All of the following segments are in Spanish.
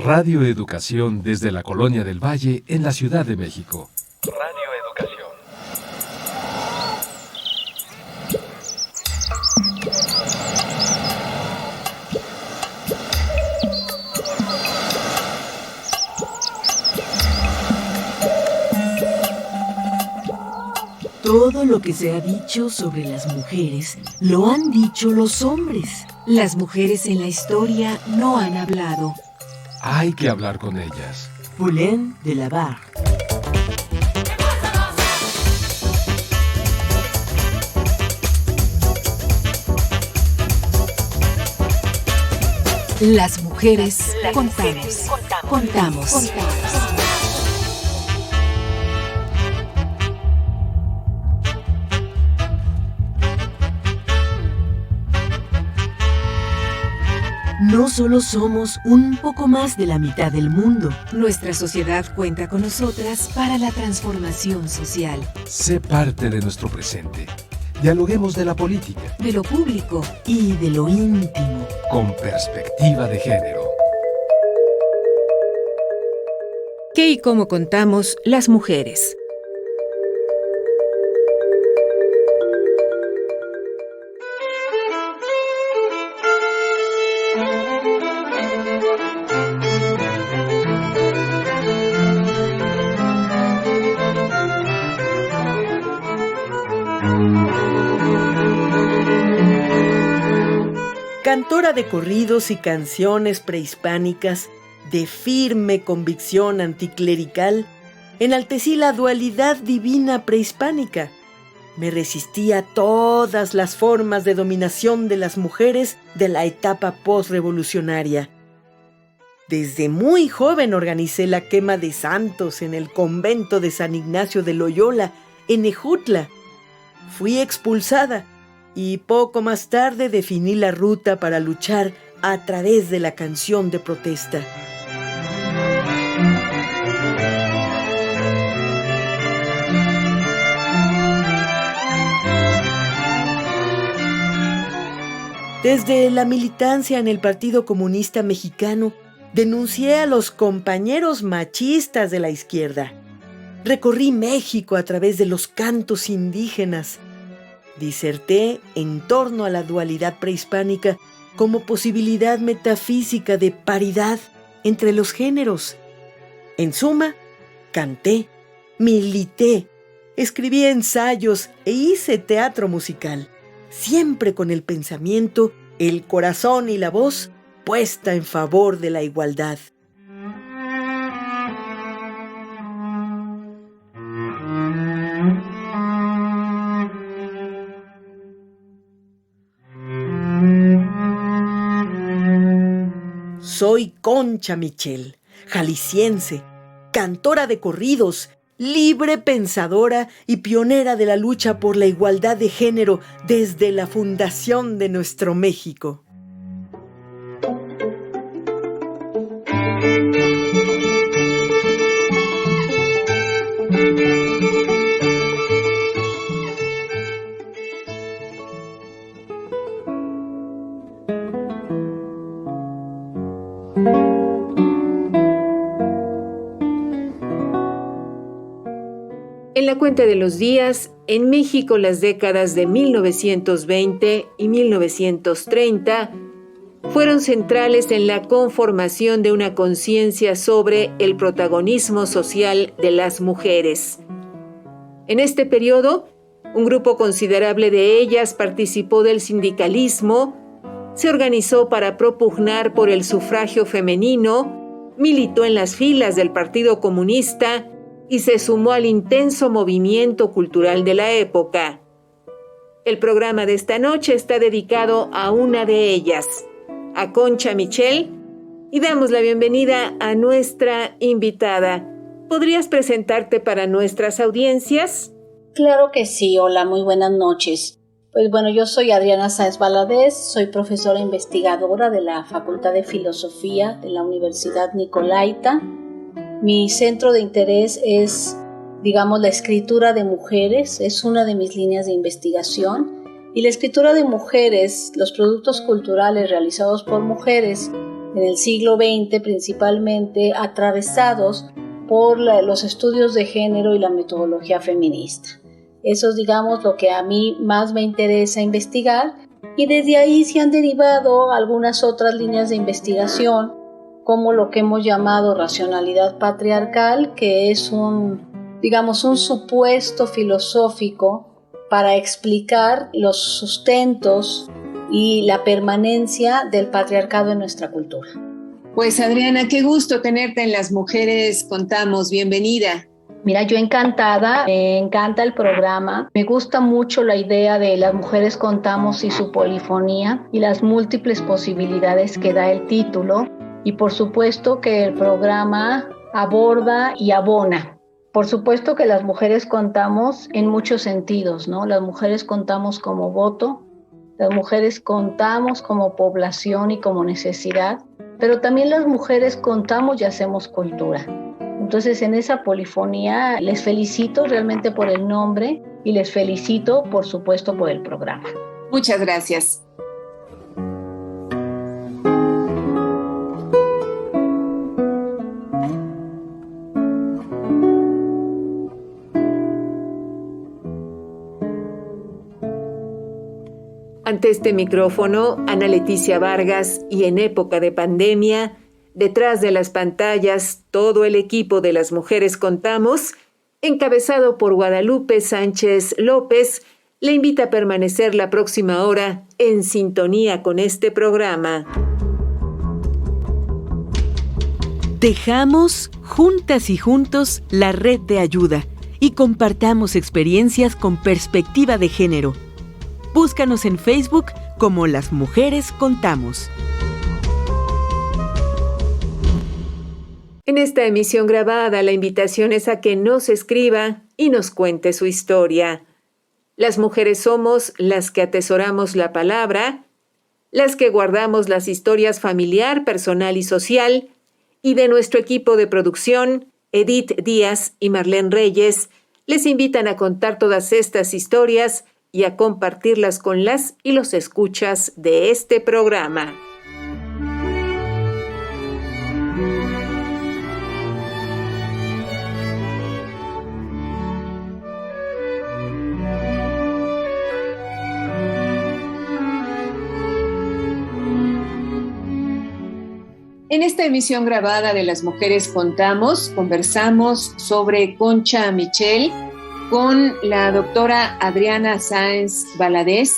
Radio Educación desde la Colonia del Valle en la Ciudad de México. Radio Educación. Todo lo que se ha dicho sobre las mujeres lo han dicho los hombres. Las mujeres en la historia no han hablado. Hay que hablar con ellas. Poulain de la Barre. Las mujeres contamos. No solo somos un poco más de la mitad del mundo. Nuestra sociedad cuenta con nosotras para la transformación social. Sé parte de nuestro presente. Dialoguemos de la política, de lo público y de lo íntimo. Con perspectiva de género. ¿Qué y cómo contamos las mujeres? Cantora de corridos y canciones prehispánicas, de firme convicción anticlerical, enaltecí la dualidad divina prehispánica. Me resistí a todas las formas de dominación de las mujeres de la etapa postrevolucionaria. Desde muy joven organicé la quema de santos en el convento de San Ignacio de Loyola, en Ejutla. Fui expulsada y poco más tarde definí la ruta para luchar a través de la canción de protesta. Desde la militancia en el Partido Comunista Mexicano, denuncié a los compañeros machistas de la izquierda. Recorrí México a través de los cantos indígenas. Diserté en torno a la dualidad prehispánica como posibilidad metafísica de paridad entre los géneros. En suma, canté, milité, escribí ensayos e hice teatro musical, siempre con el pensamiento, el corazón y la voz puesta en favor de la igualdad. Soy Concha Michel, jalisciense, cantora de corridos, libre pensadora y pionera de la lucha por la igualdad de género desde la fundación de nuestro México. En la cuenta de los días, en México las décadas de 1920 y 1930 fueron centrales en la conformación de una conciencia sobre el protagonismo social de las mujeres. En este periodo, un grupo considerable de ellas participó del sindicalismo, se organizó para propugnar por el sufragio femenino, militó en las filas del Partido Comunista y se sumó al intenso movimiento cultural de la época. El programa de esta noche está dedicado a una de ellas, a Concha Michel, y damos la bienvenida a nuestra invitada. ¿Podrías presentarte para nuestras audiencias? Claro que sí. Hola, muy buenas noches. Pues bueno, yo soy Adriana Sáenz Valadez, soy profesora investigadora de la Facultad de Filosofía de la Universidad Nicolaita. Mi centro de interés es, la escritura de mujeres, es una de mis líneas de investigación. Y la escritura de mujeres, los productos culturales realizados por mujeres, en el siglo XX, principalmente atravesados por los estudios de género y la metodología feminista. Eso es, digamos, lo que a mí más me interesa investigar, y desde ahí se han derivado algunas otras líneas de investigación, como lo que hemos llamado racionalidad patriarcal, que es un supuesto filosófico para explicar los sustentos y la permanencia del patriarcado en nuestra cultura. Pues Adriana, qué gusto tenerte en Las Mujeres Contamos. Bienvenida. Mira, yo encantada, me encanta el programa, me gusta mucho la idea de Las Mujeres Contamos y su polifonía y las múltiples posibilidades que da el título, y por supuesto que el programa aborda y abona. Por supuesto que las mujeres contamos en muchos sentidos, ¿no? Las mujeres contamos como voto, las mujeres contamos como población y como necesidad, pero también las mujeres contamos y hacemos cultura. Entonces, en esa polifonía les felicito realmente por el nombre y les felicito, por supuesto, por el programa. Muchas gracias. Ante este micrófono, Ana Leticia Vargas, y en época de pandemia, detrás de las pantallas, todo el equipo de Las Mujeres Contamos, encabezado por Guadalupe Sánchez López, le invita a permanecer la próxima hora en sintonía con este programa. Tejamos juntas y juntos la red de ayuda y compartamos experiencias con perspectiva de género. Búscanos en Facebook como Las Mujeres Contamos. En esta emisión grabada, la invitación es a que nos escriba y nos cuente su historia. Las mujeres somos las que atesoramos la palabra, las que guardamos las historias familiar, personal y social, y de nuestro equipo de producción, Edith Díaz y Marlene Reyes, les invitan a contar todas estas historias y a compartirlas con las y los escuchas de este programa. En esta emisión grabada de Las Mujeres Contamos, conversamos sobre Concha Michel con la doctora Adriana Sáenz Valadez.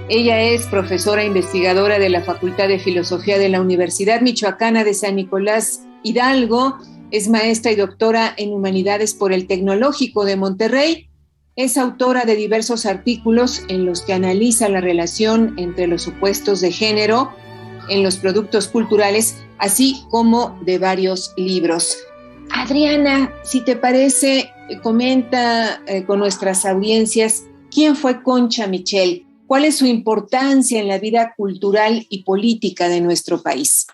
Ella es profesora investigadora de la Facultad de Filosofía de la Universidad Michoacana de San Nicolás Hidalgo, es maestra y doctora en Humanidades por el Tecnológico de Monterrey, es autora de diversos artículos en los que analiza la relación entre los supuestos de género en los productos culturales, así como de varios libros. Adriana, si te parece, comenta con nuestras audiencias quién fue Concha Michel, cuál es su importancia en la vida cultural y política de nuestro país.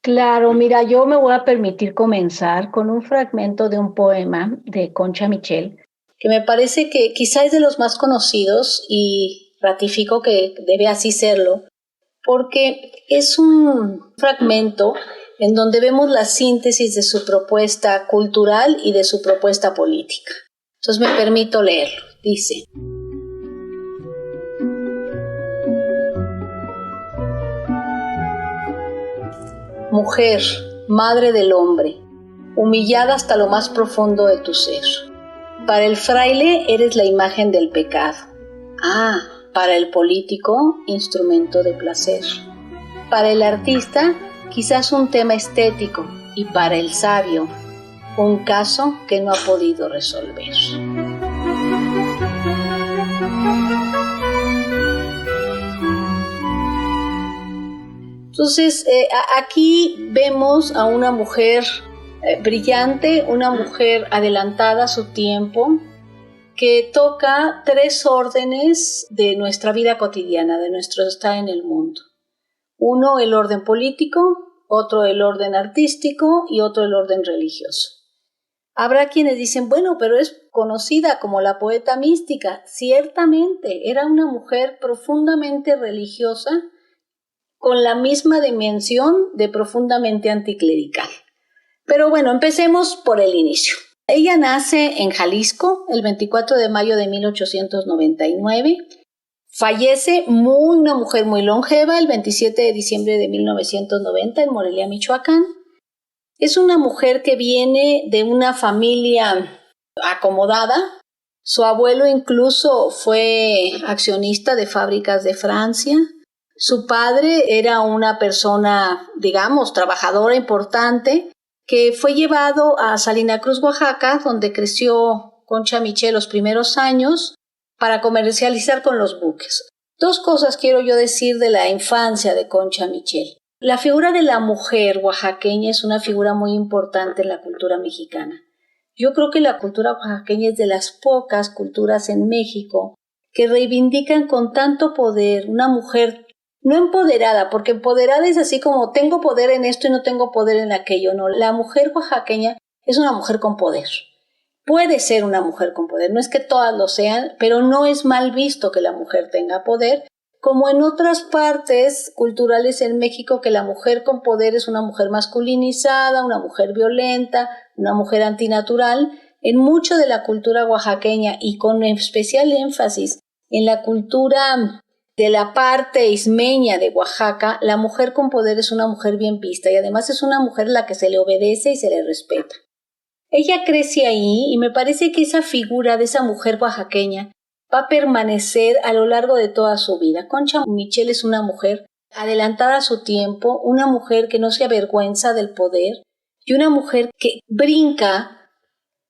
Claro, mira, yo me voy a permitir comenzar con un fragmento de un poema de Concha Michel, que me parece que quizá es de los más conocidos y ratifico que debe así serlo, porque es un fragmento en donde vemos la síntesis de su propuesta cultural y de su propuesta política. Entonces me permito leerlo. Dice: mujer, madre del hombre, humillada hasta lo más profundo de tu ser. Para el fraile eres la imagen del pecado. Para el político, instrumento de placer. Para el artista, quizás un tema estético, y para el sabio, un caso que no ha podido resolver. Entonces, aquí vemos a una mujer brillante, una mujer adelantada a su tiempo, que toca tres órdenes de nuestra vida cotidiana, de nuestro estar en el mundo. Uno, el orden político, otro, el orden artístico y otro, el orden religioso. Habrá quienes dicen, bueno, pero es conocida como la poeta mística. Ciertamente, era una mujer profundamente religiosa, con la misma dimensión de profundamente anticlerical. Pero bueno, empecemos por el inicio. Ella nace en Jalisco el 24 de mayo de 1899. Fallece una mujer muy longeva el 27 de diciembre de 1990 en Morelia, Michoacán. Es una mujer que viene de una familia acomodada. Su abuelo incluso fue accionista de fábricas de Francia. Su padre era una persona, digamos, trabajadora importante, que fue llevado a Salina Cruz, Oaxaca, donde creció Concha Michel los primeros años, para comercializar con los buques. Dos cosas quiero yo decir de la infancia de Concha Michel. La figura de la mujer oaxaqueña es una figura muy importante en la cultura mexicana. Yo creo que la cultura oaxaqueña es de las pocas culturas en México que reivindican con tanto poder una mujer no empoderada, porque empoderada es así como tengo poder en esto y no tengo poder en aquello. No, la mujer oaxaqueña es una mujer con poder. Puede ser una mujer con poder, no es que todas lo sean, pero no es mal visto que la mujer tenga poder, como en otras partes culturales en México, que la mujer con poder es una mujer masculinizada, una mujer violenta, una mujer antinatural. En mucho de la cultura oaxaqueña y con especial énfasis en la cultura de la parte ismeña de Oaxaca, la mujer con poder es una mujer bien vista y además es una mujer a la que se le obedece y se le respeta. Ella crece ahí y me parece que esa figura de esa mujer oaxaqueña va a permanecer a lo largo de toda su vida. Concha Michel es una mujer adelantada a su tiempo, una mujer que no se avergüenza del poder y una mujer que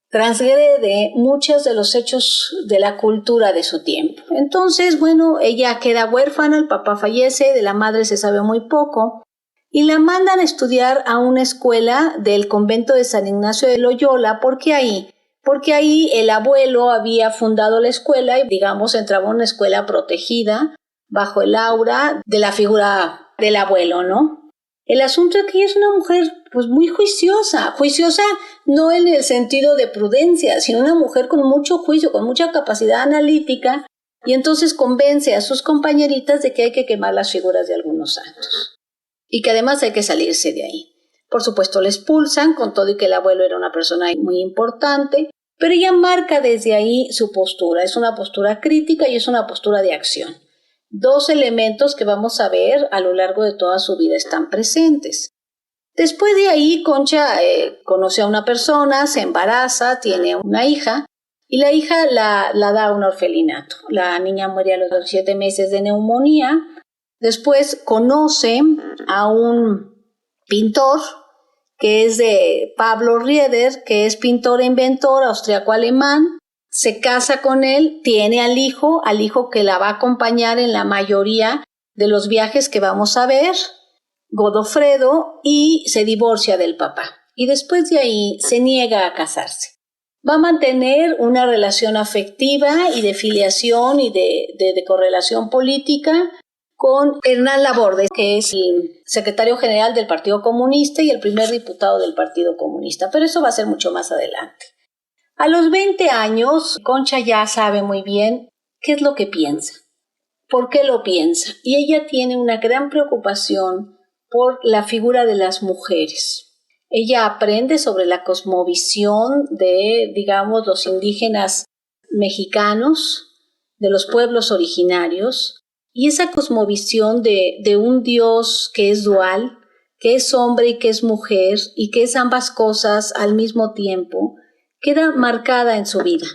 transgrede muchos de los hechos de la cultura de su tiempo. Entonces, bueno, ella queda huérfana, el papá fallece, de la madre se sabe muy poco, y la mandan a estudiar a una escuela del convento de San Ignacio de Loyola. ¿Por qué ahí? Porque ahí el abuelo había fundado la escuela y, digamos, entraba a una escuela protegida bajo el aura de la figura del abuelo, ¿no? El asunto es que ella es una mujer pues muy juiciosa no en el sentido de prudencia, sino una mujer con mucho juicio, con mucha capacidad analítica, y entonces convence a sus compañeritas de que hay que quemar las figuras de algunos santos y que además hay que salirse de ahí. Por supuesto le expulsan, con todo y que el abuelo era una persona muy importante, pero ella marca desde ahí su postura, es una postura crítica y es una postura de acción. Dos elementos que vamos a ver a lo largo de toda su vida están presentes. Después de ahí, Concha conoce a una persona, se embaraza, tiene una hija, y la hija la da a un orfelinato. La niña muere a los 7 meses de neumonía. Después conoce a un pintor que es de Pablo Rieder, que es pintor e inventor austriaco-alemán. Se casa con él, tiene al hijo que la va a acompañar en la mayoría de los viajes que vamos a ver, Godofredo, y se divorcia del papá. Y después de ahí se niega a casarse. Va a mantener una relación afectiva y de filiación y de correlación política con Hernán Laborde, que es el secretario general del Partido Comunista y el primer diputado del Partido Comunista, pero eso va a ser mucho más adelante. A los 20 años, Concha ya sabe muy bien qué es lo que piensa, por qué lo piensa, y ella tiene una gran preocupación por la figura de las mujeres. Ella aprende sobre la cosmovisión de, digamos, los indígenas mexicanos, de los pueblos originarios, y esa cosmovisión de un Dios que es dual, que es hombre y que es mujer, y que es ambas cosas al mismo tiempo, queda marcada en su vida.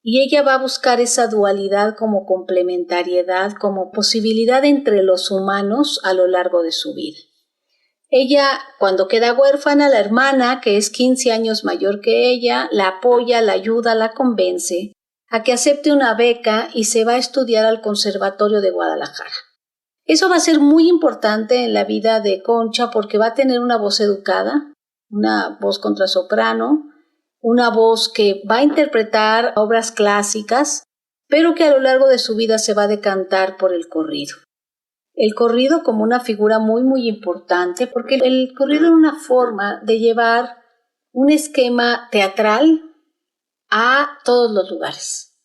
Y ella va a buscar esa dualidad como complementariedad, como posibilidad entre los humanos a lo largo de su vida. Ella, cuando queda huérfana, la hermana, que es 15 años mayor que ella, la apoya, la ayuda, la convence a que acepte una beca y se va a estudiar al Conservatorio de Guadalajara. Eso va a ser muy importante en la vida de Concha porque va a tener una voz educada, una voz contrasoprano, una voz que va a interpretar obras clásicas, pero que a lo largo de su vida se va a decantar por el corrido. El corrido como una figura muy, muy importante, porque el corrido era una forma de llevar un esquema teatral a todos los lugares.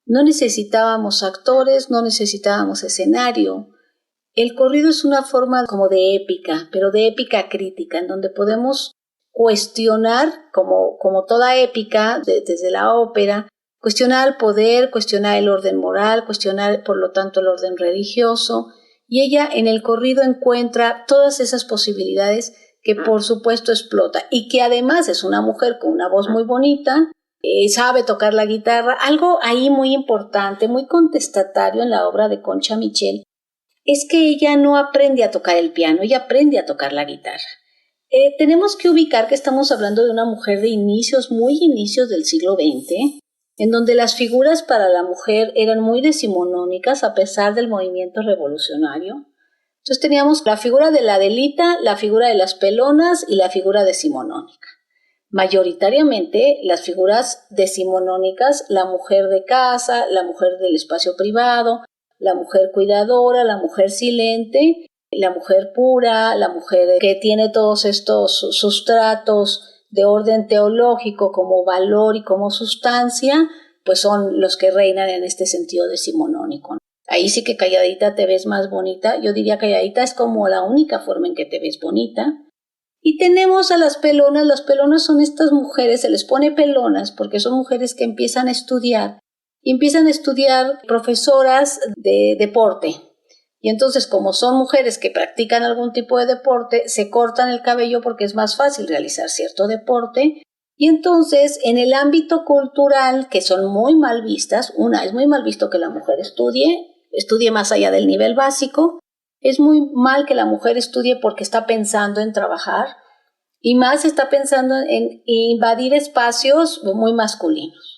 No necesitábamos actores, no necesitábamos escenario. El corrido es una forma como de épica, pero de épica crítica, en donde podemos cuestionar, como toda épica, desde la ópera, cuestionar el poder, cuestionar el orden moral, cuestionar, por lo tanto, el orden religioso. Y ella en el corrido encuentra todas esas posibilidades que, por supuesto, explota. Y que además es una mujer con una voz muy bonita, sabe tocar la guitarra. Algo ahí muy importante, muy contestatario en la obra de Concha Michel, es que ella no aprende a tocar el piano, ella aprende a tocar la guitarra. Tenemos que ubicar que estamos hablando de una mujer de muy inicios del siglo XX, en donde las figuras para la mujer eran muy decimonónicas a pesar del movimiento revolucionario. Entonces teníamos la figura de la Adelita, la figura de las pelonas y la figura decimonónica. Mayoritariamente las figuras decimonónicas, la mujer de casa, la mujer del espacio privado, la mujer cuidadora, la mujer silente, la mujer pura, la mujer que tiene todos estos sustratos de orden teológico como valor y como sustancia, pues son los que reinan en este sentido decimonónico. Ahí sí que calladita te ves más bonita. Yo diría calladita es como la única forma en que te ves bonita. Y tenemos a las pelonas. Las pelonas son estas mujeres, se les pone pelonas porque son mujeres que empiezan a estudiar. Y empiezan a estudiar profesoras de deporte. Y entonces, como son mujeres que practican algún tipo de deporte, se cortan el cabello porque es más fácil realizar cierto deporte. Y entonces, en el ámbito cultural, que son muy mal vistas, es muy mal visto que la mujer estudie más allá del nivel básico. Es muy mal que la mujer estudie porque está pensando en trabajar y más está pensando en invadir espacios muy masculinos.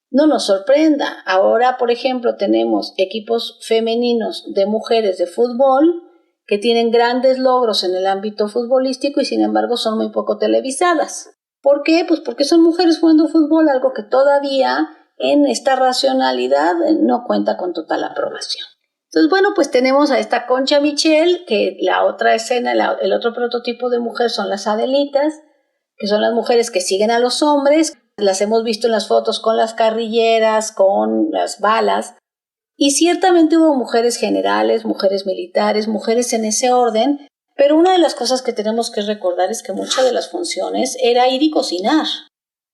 No nos sorprenda, ahora, por ejemplo, tenemos equipos femeninos de mujeres de fútbol que tienen grandes logros en el ámbito futbolístico y sin embargo son muy poco televisadas. ¿Por qué? Pues porque son mujeres jugando fútbol, algo que todavía en esta racionalidad no cuenta con total aprobación. Entonces, bueno, pues tenemos a esta Concha Michel, que la otra escena, el otro prototipo de mujer son las Adelitas, que son las mujeres que siguen a los hombres. Las hemos visto en las fotos con las carrilleras, con las balas, y ciertamente hubo mujeres generales, mujeres militares, mujeres en ese orden, pero una de las cosas que tenemos que recordar es que muchas de las funciones era ir y cocinar,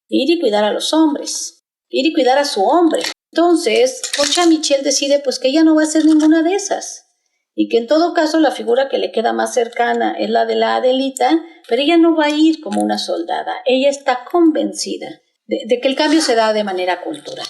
ir y cuidar a los hombres, ir y cuidar a su hombre. Entonces, Concha Michel decide pues que ella no va a hacer ninguna de esas, y que en todo caso la figura que le queda más cercana es la de la Adelita, pero ella no va a ir como una soldada, ella está convencida de que el cambio se da de manera cultural.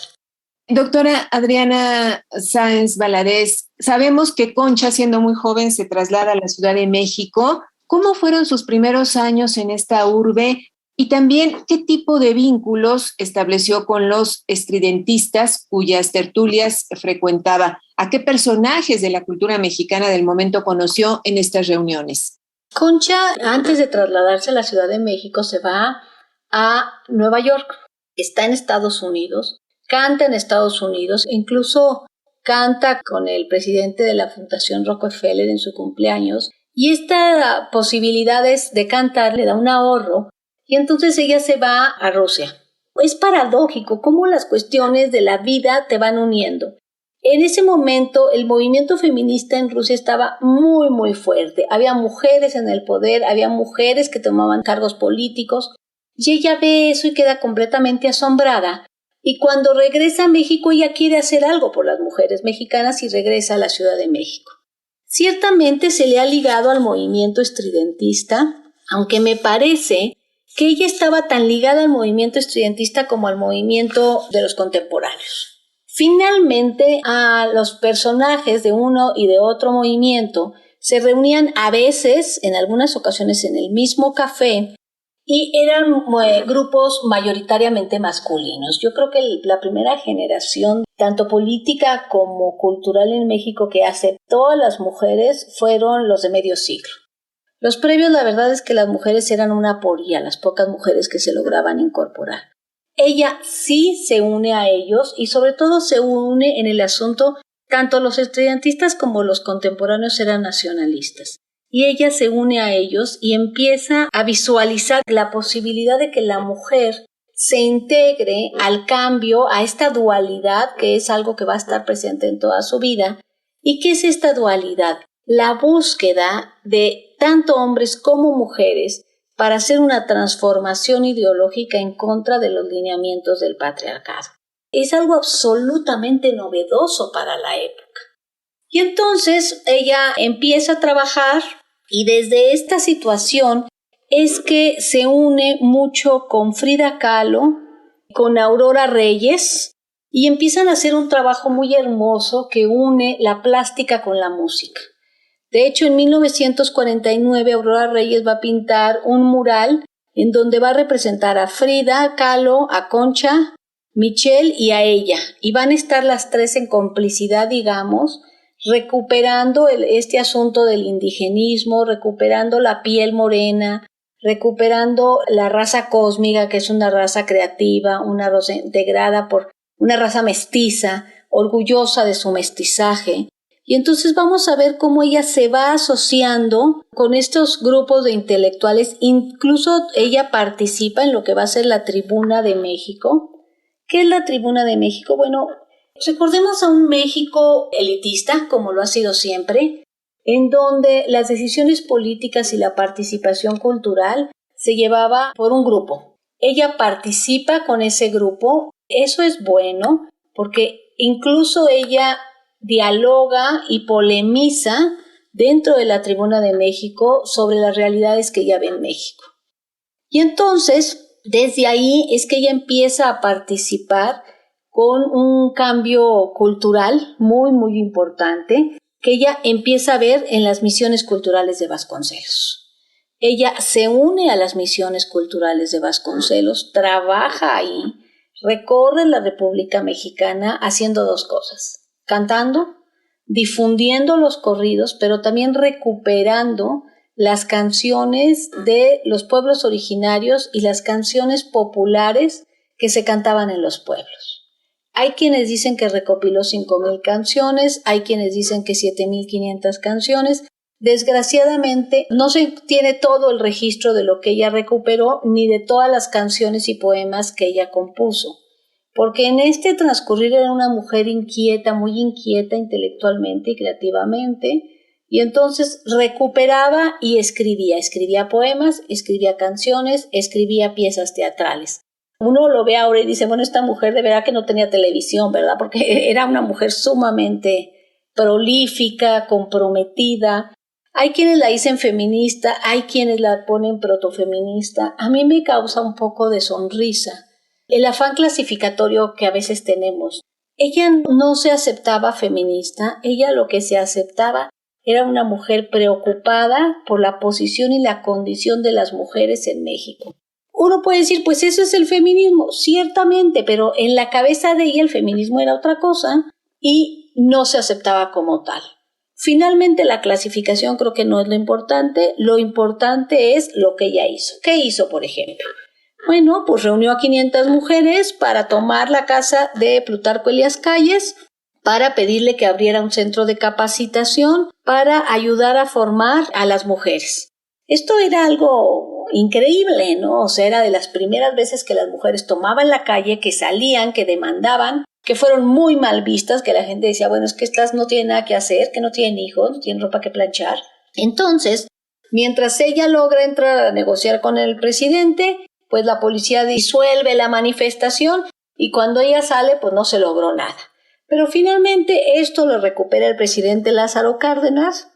Doctora Adriana Sáenz Valadez, sabemos que Concha, siendo muy joven, se traslada a la Ciudad de México. ¿Cómo fueron sus primeros años en esta urbe? Y también, ¿qué tipo de vínculos estableció con los estridentistas cuyas tertulias frecuentaba? ¿A qué personajes de la cultura mexicana del momento conoció en estas reuniones? Concha, antes de trasladarse a la Ciudad de México, se va a Nueva York. Está en Estados Unidos, canta en Estados Unidos, incluso canta con el presidente de la Fundación Rockefeller en su cumpleaños, y esta posibilidad de cantar le da un ahorro, y entonces ella se va a Rusia. Es paradójico cómo las cuestiones de la vida te van uniendo. En ese momento el movimiento feminista en Rusia estaba muy, muy fuerte. Había mujeres en el poder, había mujeres que tomaban cargos políticos, y ella ve eso y queda completamente asombrada. Y cuando regresa a México, ella quiere hacer algo por las mujeres mexicanas y regresa a la Ciudad de México. Ciertamente se le ha ligado al movimiento estridentista, aunque me parece que ella estaba tan ligada al movimiento estridentista como al movimiento de los contemporáneos. Finalmente, a los personajes de uno y de otro movimiento se reunían a veces, en algunas ocasiones, en el mismo café, y eran grupos mayoritariamente masculinos. Yo creo que la primera generación, tanto política como cultural en México, que aceptó a las mujeres fueron los de medio siglo. Los previos, la verdad es que las mujeres eran una aporía, las pocas mujeres que se lograban incorporar. Ella sí se une a ellos y sobre todo se une en el asunto, tanto los estudiantistas como los contemporáneos eran nacionalistas. Y ella se une a ellos y empieza a visualizar la posibilidad de que la mujer se integre al cambio, a esta dualidad que es algo que va a estar presente en toda su vida. ¿Y qué es esta dualidad? la búsqueda de tanto hombres como mujeres para hacer una transformación ideológica en contra de los lineamientos del patriarcado. Es algo absolutamente novedoso para la época. Y entonces ella empieza a trabajar y desde esta situación es que se une mucho con Frida Kahlo, con Aurora Reyes, y empiezan a hacer un trabajo muy hermoso que une la plástica con la música. De hecho, en 1949 Aurora Reyes va a pintar un mural en donde va a representar a Frida Kahlo, a Concha, Michelle y a ella. Y van a estar las tres en complicidad, digamos, recuperando este asunto del indigenismo, recuperando la piel morena, recuperando la raza cósmica, que es una raza creativa, una raza integrada por una raza mestiza, orgullosa de su mestizaje. Y entonces vamos a ver cómo ella se va asociando con estos grupos de intelectuales. Incluso ella participa en lo que va a ser la Tribuna de México. ¿Qué es la Tribuna de México? Bueno, recordemos a un México elitista, como lo ha sido siempre, en donde las decisiones políticas y la participación cultural se llevaba por un grupo. Ella participa con ese grupo. Eso es bueno porque incluso ella dialoga y polemiza dentro de la Tribuna de México sobre las realidades que ella ve en México. Y entonces, desde ahí es que ella empieza a participar con un cambio cultural muy, muy importante que ella empieza a ver en las misiones culturales de Vasconcelos. Ella se une a las misiones culturales de Vasconcelos, trabaja ahí, recorre la República Mexicana haciendo dos cosas: cantando, difundiendo los corridos, pero también recuperando las canciones de los pueblos originarios y las canciones populares que se cantaban en los pueblos. Hay quienes dicen que recopiló 5,000 canciones, hay quienes dicen que 7,500 canciones. Desgraciadamente no se tiene todo el registro de lo que ella recuperó ni de todas las canciones y poemas que ella compuso, porque en este transcurrir era una mujer inquieta, muy inquieta intelectualmente y creativamente, y entonces recuperaba y escribía poemas, escribía canciones, escribía piezas teatrales. Uno lo ve ahora y dice, bueno, esta mujer de verdad que no tenía televisión, ¿verdad? Porque era una mujer sumamente prolífica, comprometida. Hay quienes la dicen feminista, hay quienes la ponen protofeminista. A mí me causa un poco de sonrisa el afán clasificatorio que a veces tenemos. Ella no se aceptaba feminista, ella lo que se aceptaba era una mujer preocupada por la posición y la condición de las mujeres en México. Uno puede decir, pues eso es el feminismo, ciertamente, pero en la cabeza de ella el feminismo era otra cosa y no se aceptaba como tal. Finalmente, la clasificación creo que no es lo importante es lo que ella hizo. ¿Qué hizo, por ejemplo? Bueno, pues reunió a 500 mujeres para tomar la casa de Plutarco Elías Calles, para pedirle que abriera un centro de capacitación para ayudar a formar a las mujeres. Esto era algo increíble, ¿no? O sea, era de las primeras veces que las mujeres tomaban la calle, que salían, que demandaban, que fueron muy mal vistas, que la gente decía, bueno, es que estas no tienen nada que hacer, que no tienen hijos, no tienen ropa que planchar. Entonces, mientras ella logra entrar a negociar con el presidente, pues la policía disuelve la manifestación y cuando ella sale, pues no se logró nada. Pero finalmente esto lo recupera el presidente Lázaro Cárdenas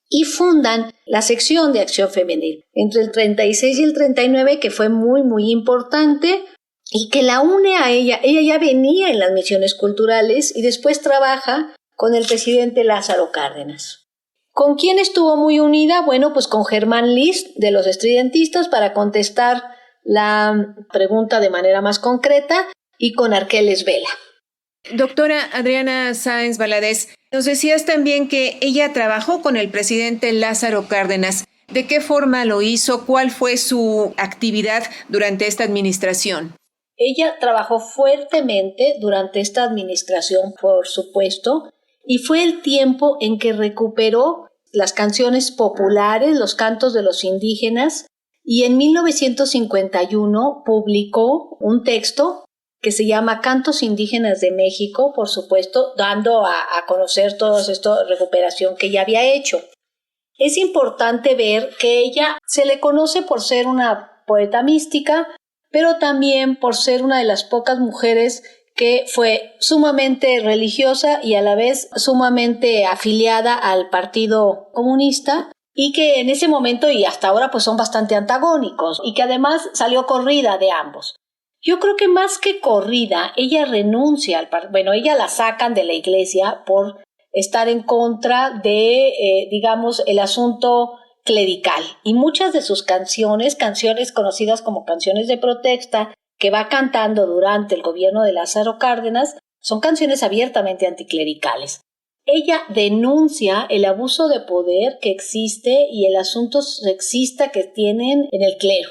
y fundan la sección de acción femenil entre el 36 y el 39, que fue muy, muy importante y que la une a ella. Ella ya venía en las misiones culturales y después trabaja con el presidente Lázaro Cárdenas. ¿Con quién estuvo muy unida? Bueno, pues con Germán List de los estridentistas para contestar la pregunta de manera más concreta y con Arqueles Vela. Doctora Adriana Sáenz Valadez, nos decías también que ella trabajó con el presidente Lázaro Cárdenas. ¿De qué forma lo hizo? ¿Cuál fue su actividad durante esta administración? Ella trabajó fuertemente durante esta administración, por supuesto, y fue el tiempo en que recuperó las canciones populares, los cantos de los indígenas, y en 1951 publicó un texto que se llama Cantos Indígenas de México, por supuesto, dando a conocer toda esta recuperación que ella había hecho. es importante ver que ella se le conoce por ser una poeta mística, pero también por ser una de las pocas mujeres que fue sumamente religiosa y a la vez sumamente afiliada al Partido Comunista, y que en ese momento y hasta ahora pues son bastante antagónicos, y que además salió corrida de ambos. Yo creo que más que corrida, ella renuncia al partido. Bueno, ella la sacan de la iglesia por estar en contra de, digamos, el asunto clerical. Y muchas de sus canciones conocidas como canciones de protesta, que va cantando durante el gobierno de Lázaro Cárdenas, son canciones abiertamente anticlericales. Ella denuncia el abuso de poder que existe y el asunto sexista que tienen en el clero.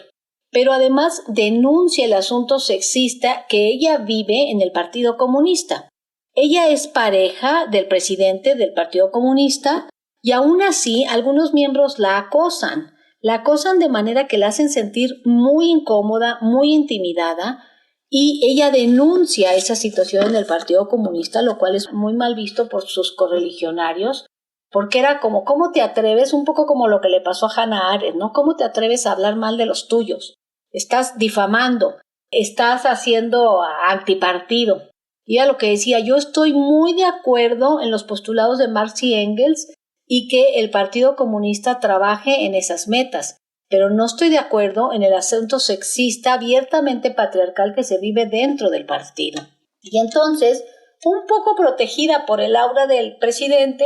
Pero además denuncia el asunto sexista que ella vive en el Partido Comunista. Ella es pareja del presidente del Partido Comunista y aún así algunos miembros la acosan. La acosan de manera que la hacen sentir muy incómoda, muy intimidada, y ella denuncia esa situación en el Partido Comunista, lo cual es muy mal visto por sus correligionarios, porque era como, ¿cómo te atreves? Un poco como lo que le pasó a Hannah Arendt, ¿no? ¿Cómo te atreves a hablar mal de los tuyos? Estás difamando, estás haciendo antipartido. Y a lo que decía, yo estoy muy de acuerdo en los postulados de Marx y Engels y que el Partido Comunista trabaje en esas metas, pero no estoy de acuerdo en el asunto sexista abiertamente patriarcal que se vive dentro del partido. Y entonces, un poco protegida por el aura del presidente,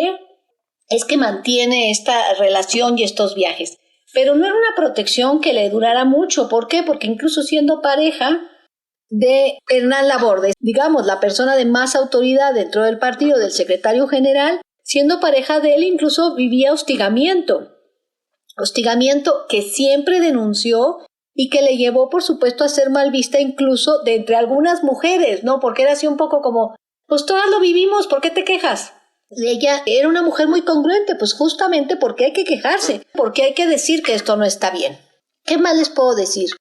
es que mantiene esta relación y estos viajes. Pero no era una protección que le durara mucho. ¿Por qué? Porque incluso siendo pareja de Hernán Laborde, digamos, la persona de más autoridad dentro del partido, del secretario general, siendo pareja de él incluso vivía hostigamiento que siempre denunció y que le llevó, por supuesto, a ser mal vista incluso de entre algunas mujeres, ¿no? Porque era así un poco como, pues todas lo vivimos, ¿por qué te quejas? Ella era una mujer muy congruente, pues justamente porque hay que quejarse, porque hay que decir que esto no está bien. ¿Qué más les puedo decir?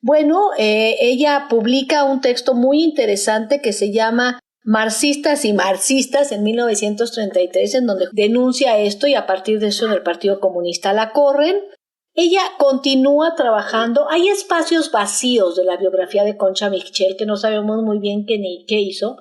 Bueno, ella publica un texto muy interesante que se llama Marxistas y Marxistas en 1933, en donde denuncia esto y a partir de eso en el Partido Comunista la corren. Ella continúa trabajando. Hay espacios vacíos de la biografía de Concha Michel que no sabemos muy bien qué hizo.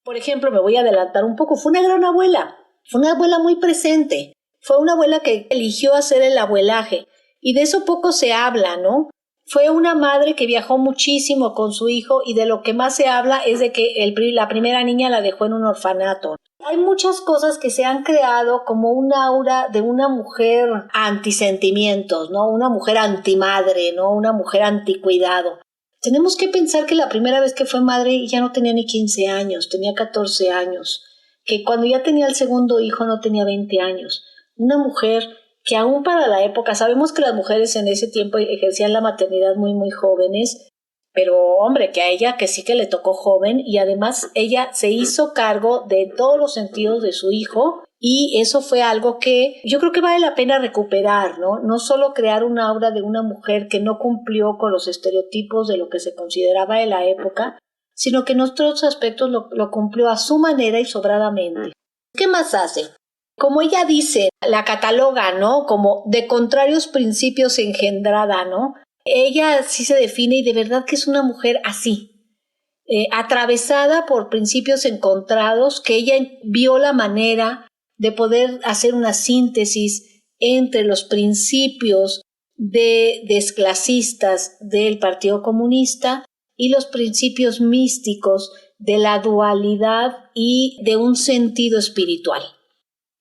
Por ejemplo, me voy a adelantar un poco, fue una gran abuela, fue una abuela muy presente, fue una abuela que eligió hacer el abuelaje y de eso poco se habla, ¿no? Fue una madre que viajó muchísimo con su hijo y de lo que más se habla es de que la primera niña la dejó en un orfanato. Hay muchas cosas que se han creado como un aura de una mujer antisentimientos, ¿no? Una mujer antimadre, ¿no? Una mujer anticuidado. Tenemos que pensar que la primera vez que fue madre ya no tenía ni 15 años, tenía 14 años, que cuando ya tenía el segundo hijo no tenía 20 años. Una mujer que aún para la época, sabemos que las mujeres en ese tiempo ejercían la maternidad muy, muy jóvenes, pero hombre, que a ella que sí que le tocó joven y además ella se hizo cargo de todos los sentidos de su hijo y eso fue algo que yo creo que vale la pena recuperar, ¿no? No solo crear una aura de una mujer que no cumplió con los estereotipos de lo que se consideraba de la época, sino que en otros aspectos lo cumplió a su manera y sobradamente. ¿Qué más hace? Como ella dice, la cataloga, ¿no? Como de contrarios principios engendrada, ¿no? Ella sí se define y de verdad que es una mujer así, atravesada por principios encontrados, que ella vio la manera de poder hacer una síntesis entre los principios desclasistas del Partido Comunista y los principios místicos de la dualidad y de un sentido espiritual.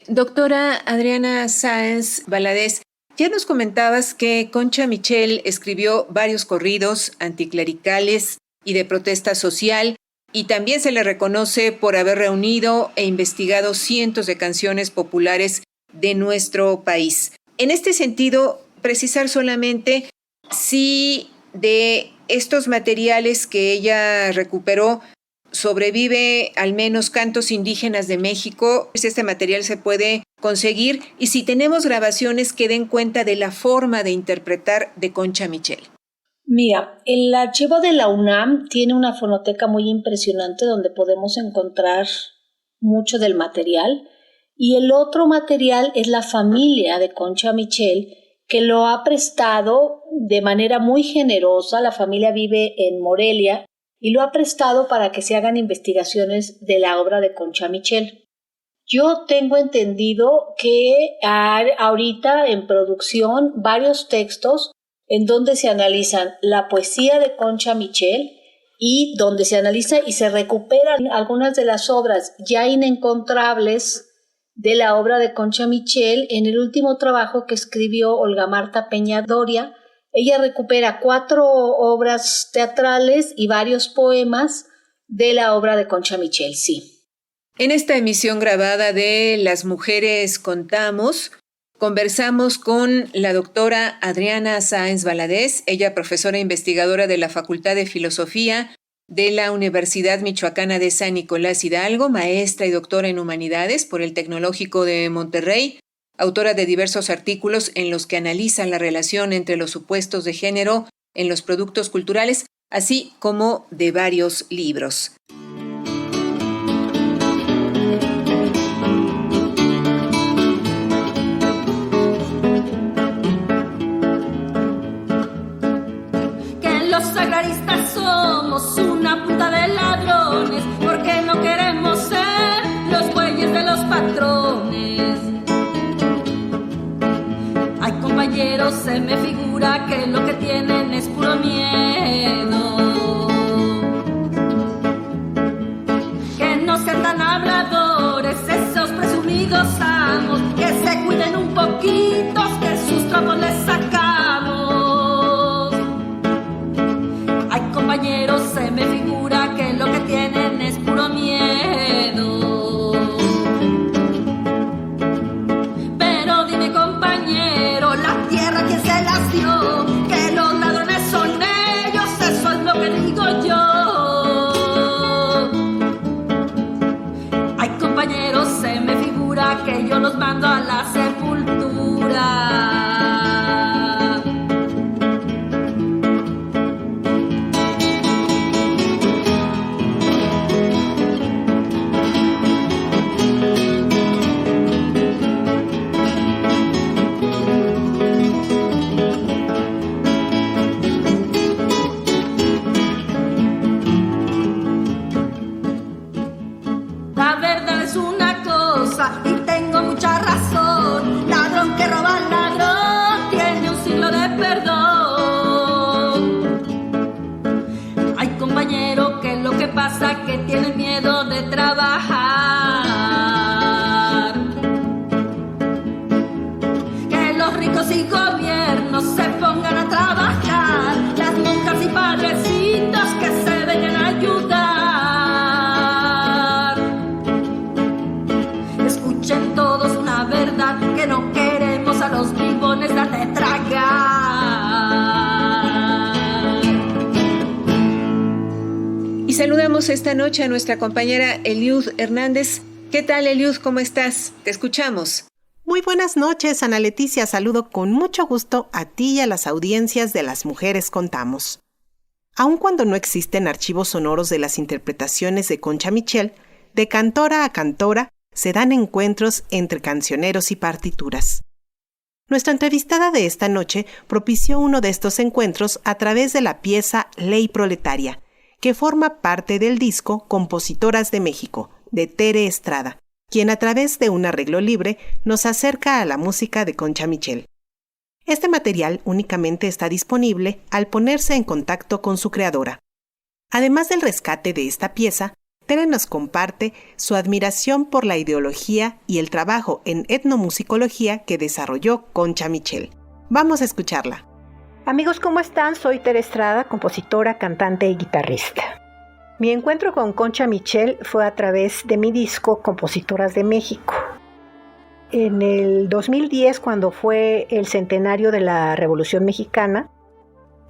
Doctora Adriana Sáenz Valadez, ya nos comentabas que Concha Michel escribió varios corridos anticlericales y de protesta social y también se le reconoce por haber reunido e investigado cientos de canciones populares de nuestro país. En este sentido, precisar solamente si de estos materiales que ella recuperó sobrevive al menos Cantos Indígenas de México, si este material se puede conseguir y si tenemos grabaciones que den cuenta de la forma de interpretar de Concha Michel. Mira, el archivo de la UNAM tiene una fonoteca muy impresionante donde podemos encontrar mucho del material y el otro material es la familia de Concha Michel, que lo ha prestado de manera muy generosa. La familia vive en Morelia y lo ha prestado para que se hagan investigaciones de la obra de Concha Michel. Yo tengo entendido que hay ahorita en producción varios textos en donde se analizan la poesía de Concha Michel y donde se analiza y se recuperan algunas de las obras ya inencontrables de la obra de Concha Michel en el último trabajo que escribió Olga Marta Peña Doria. Ella recupera 4 obras teatrales y varios poemas de la obra de Concha Michel, sí. En esta emisión grabada de Las Mujeres Contamos, conversamos con la doctora Adriana Sáenz Valadez, ella profesora investigadora de la Facultad de Filosofía de la Universidad Michoacana de San Nicolás Hidalgo, maestra y doctora en Humanidades por el Tecnológico de Monterrey, autora de diversos artículos en los que analiza la relación entre los supuestos de género en los productos culturales, así como de varios libros. Somos una punta de ladrones porque no queremos ser los bueyes de los patrones. Ay, compañeros, se me figura que lo que tienen es puro miedo. Que no sean tan habladores esos presumidos amos, que se cuiden un poquito, que sus trapos les sacamos. Compañeros, se me figura que lo que tienen es puro miedo. Pero dime, compañero, la tierra quién se las dio, que los ladrones son ellos, eso es lo que digo yo. Ay, compañeros, se me figura que yo los mando a la sepultura. Y tengo mucha razón, ladrón que roba al ladrón tiene un siglo de perdón. Ay, compañero, que lo que pasa que tienen miedo de trabajar, que los ricos y gobiernos se pongan a trabajar, las monjas y padrecitos que se vengan a ayudar. Todos una verdad, que no queremos a los bribones darle tragar. Y saludamos esta noche a nuestra compañera Eliud Hernández. ¿Qué tal, Eliud? ¿Cómo estás? Te escuchamos. Muy buenas noches, Ana Leticia. Saludo con mucho gusto a ti y a las audiencias de Las Mujeres Contamos. Aun cuando no existen archivos sonoros de las interpretaciones de Concha Michel, de cantora a cantora, se dan encuentros entre cancioneros y partituras. Nuestra entrevistada de esta noche propició uno de estos encuentros a través de la pieza Ley Proletaria, que forma parte del disco Compositoras de México, de Tere Estrada, quien a través de un arreglo libre nos acerca a la música de Concha Michel. Este material únicamente está disponible al ponerse en contacto con su creadora. Además del rescate de esta pieza, Tere nos comparte su admiración por la ideología y el trabajo en etnomusicología que desarrolló Concha Michel. Vamos a escucharla. Amigos, ¿cómo están? Soy Tere Estrada, compositora, cantante y guitarrista. Mi encuentro con Concha Michel fue a través de mi disco Compositoras de México. En el 2010, cuando fue el centenario de la Revolución Mexicana,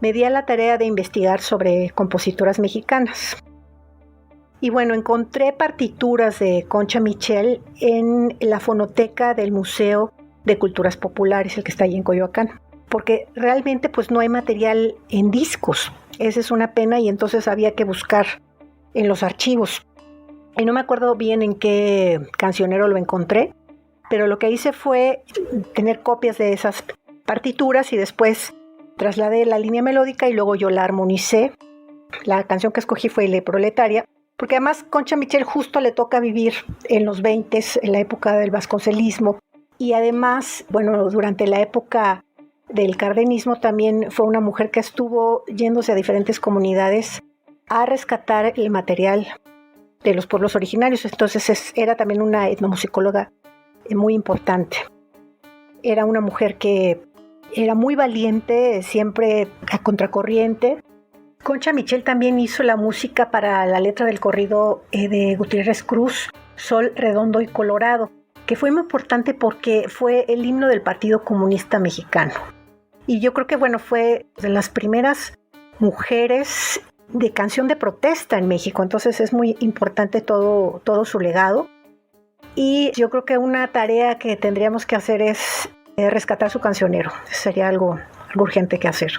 me di a la tarea de investigar sobre compositoras mexicanas. Y bueno, encontré partituras de Concha Michel en la fonoteca del Museo de Culturas Populares, el que está ahí en Coyoacán, porque realmente pues no hay material en discos. Esa es una pena y entonces había que buscar en los archivos. Y no me acuerdo bien en qué cancionero lo encontré, pero lo que hice fue tener copias de esas partituras y después trasladé la línea melódica y luego yo la armonicé. La canción que escogí fue Le Proletaria, porque además Concha Michel justo le toca vivir en los 20s, en la época del vasconcelismo, y además, bueno, durante la época del cardenismo también fue una mujer que estuvo yéndose a diferentes comunidades a rescatar el material de los pueblos originarios. Entonces era también una etnomusicóloga muy importante. Era una mujer que era muy valiente, siempre a contracorriente. Concha Michel también hizo la música para la letra del corrido de Gutiérrez Cruz, Sol Redondo y Colorado, que fue muy importante porque fue el himno del Partido Comunista Mexicano. Y yo creo que, bueno, fue de las primeras mujeres de canción de protesta en México, entonces es muy importante todo su legado. Y yo creo que una tarea que tendríamos que hacer es rescatar su cancionero. Sería algo urgente que hacer.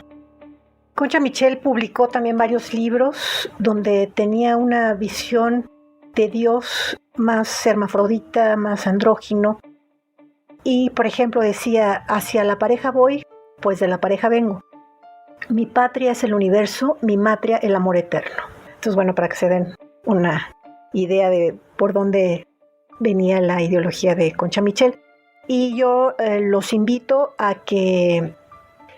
Concha Michel publicó también varios libros donde tenía una visión de Dios más hermafrodita, más andrógino. Y, por ejemplo, decía, hacia la pareja voy, pues de la pareja vengo. Mi patria es el universo, mi matria el amor eterno. Entonces, bueno, para que se den una idea de por dónde venía la ideología de Concha Michel. Y yo los invito a que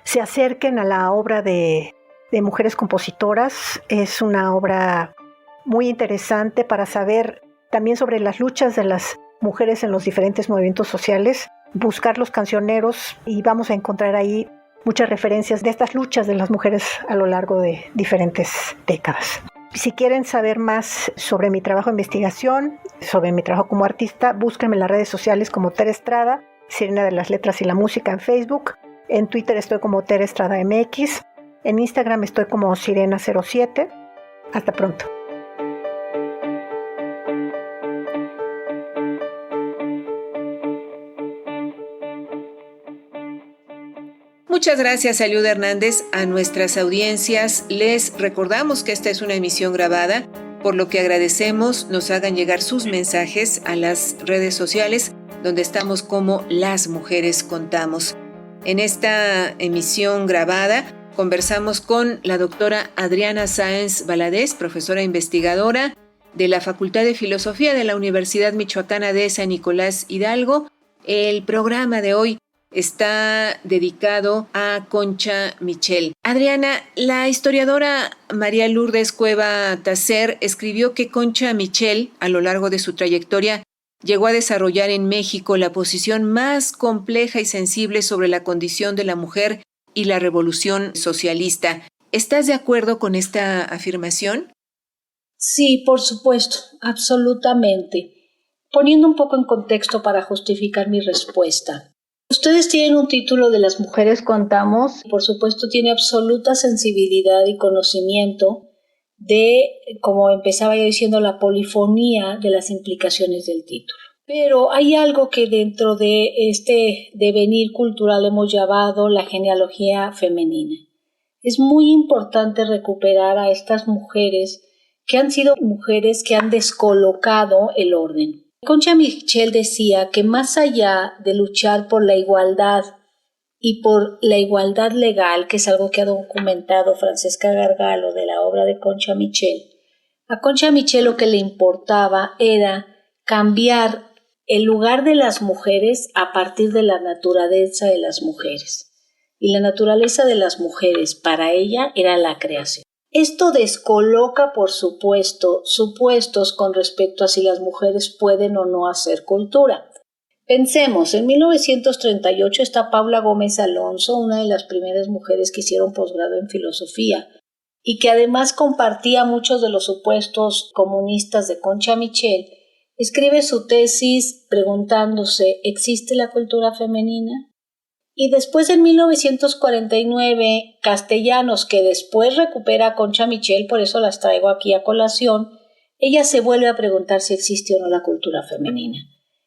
se acerquen a la obra de mujeres compositoras. Es una obra muy interesante para saber también sobre las luchas de las mujeres en los diferentes movimientos sociales, buscar los cancioneros y vamos a encontrar ahí muchas referencias de estas luchas de las mujeres a lo largo de diferentes décadas. Si quieren saber más sobre mi trabajo de investigación, sobre mi trabajo como artista, búsquenme en las redes sociales como Tere Estrada, Sirena de las Letras y la Música en Facebook. En Twitter estoy como Tere Estrada MX. En Instagram estoy como Sirena07. Hasta pronto. Muchas gracias, Eliud Hernández. A nuestras audiencias les recordamos que esta es una emisión grabada, por lo que agradecemos nos hagan llegar sus mensajes a las redes sociales, donde estamos como Las Mujeres Contamos. En esta emisión grabada conversamos con la doctora Adriana Sáenz Valadez, profesora investigadora de la Facultad de Filosofía de la Universidad Michoacana de San Nicolás Hidalgo. El programa de hoy está dedicado a Concha Michel. Adriana, la historiadora María Lourdes Cueva Tacer escribió que Concha Michel, a lo largo de su trayectoria, llegó a desarrollar en México la posición más compleja y sensible sobre la condición de la mujer y la revolución socialista. ¿Estás de acuerdo con esta afirmación? Sí, por supuesto, absolutamente. Poniendo un poco en contexto para justificar mi respuesta. Ustedes tienen un título de Las Mujeres Contamos, por supuesto tiene absoluta sensibilidad y conocimiento de, como empezaba yo diciendo, la polifonía de las implicaciones del título. Pero hay algo que dentro de este devenir cultural hemos llamado la genealogía femenina. Es muy importante recuperar a estas mujeres que han sido mujeres que han descolocado el orden. Concha Michel decía que más allá de luchar por la igualdad y por la igualdad legal, que es algo que ha documentado Francesca Gargalo de la obra de Concha Michel, a Concha Michel lo que le importaba era cambiar el lugar de las mujeres a partir de la naturaleza de las mujeres. Y la naturaleza de las mujeres para ella era la creación. Esto descoloca, por supuesto, supuestos con respecto a si las mujeres pueden o no hacer cultura. Pensemos, en 1938 está Paula Gómez Alonso, una de las primeras mujeres que hicieron posgrado en filosofía, y que además compartía muchos de los supuestos comunistas de Concha Michel. Escribe su tesis preguntándose, ¿existe la cultura femenina? Y después en 1949, Castellanos, que después recupera a Concha Michel, por eso las traigo aquí a colación, ella se vuelve a preguntar si existe o no la cultura femenina.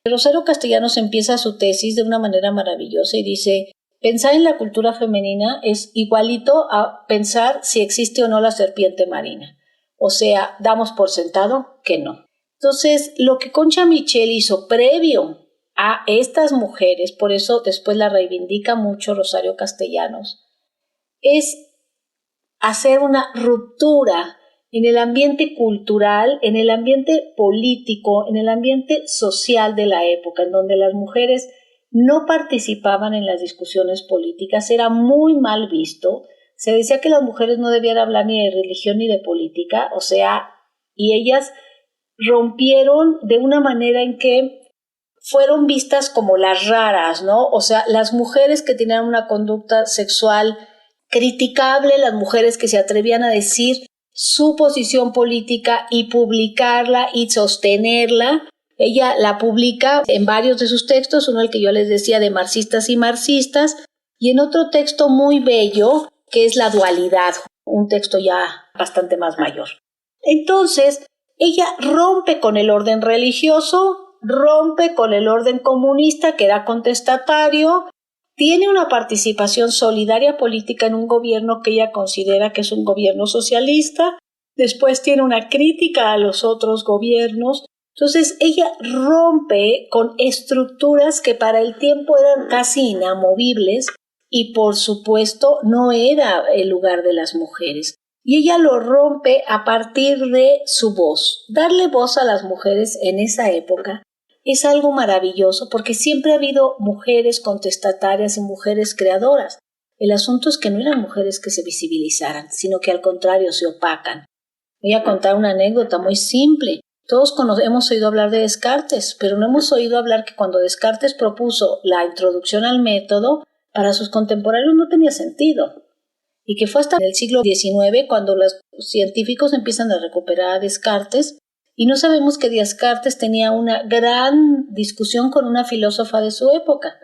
Rosario Castellanos empieza su tesis de una manera maravillosa y dice, pensar en la cultura femenina es igualito a pensar si existe o no la serpiente marina. O sea, damos por sentado que no. Entonces, lo que Concha Michel hizo previo a estas mujeres, por eso después la reivindica mucho Rosario Castellanos, es hacer una ruptura en el ambiente cultural, en el ambiente político, en el ambiente social de la época, en donde las mujeres no participaban en las discusiones políticas, era muy mal visto. Se decía que las mujeres no debían hablar ni de religión ni de política, o sea, y ellas rompieron de una manera en que fueron vistas como las raras, ¿no? O sea, las mujeres que tenían una conducta sexual criticable, las mujeres que se atrevían a decir su posición política y publicarla y sostenerla. Ella la publica en varios de sus textos, uno el que yo les decía de Marxistas y Marxistas, y en otro texto muy bello, que es La dualidad, un texto ya bastante más mayor. Entonces, ella rompe con el orden religioso, rompe con el orden comunista, que era contestatario, tiene una participación solidaria política en un gobierno que ella considera que es un gobierno socialista, después tiene una crítica a los otros gobiernos. Entonces ella rompe con estructuras que para el tiempo eran casi inamovibles y por supuesto no era el lugar de las mujeres. Y ella lo rompe a partir de su voz. Darle voz a las mujeres en esa época es algo maravilloso porque siempre ha habido mujeres contestatarias y mujeres creadoras. El asunto es que no eran mujeres que se visibilizaran, sino que al contrario se opacan. Voy a contar una anécdota muy simple. Todos hemos oído hablar de Descartes, pero no hemos oído hablar que cuando Descartes propuso la introducción al método, para sus contemporáneos no tenía sentido. Y que fue hasta el siglo XIX cuando los científicos empiezan a recuperar a Descartes, y no sabemos que Descartes tenía una gran discusión con una filósofa de su época.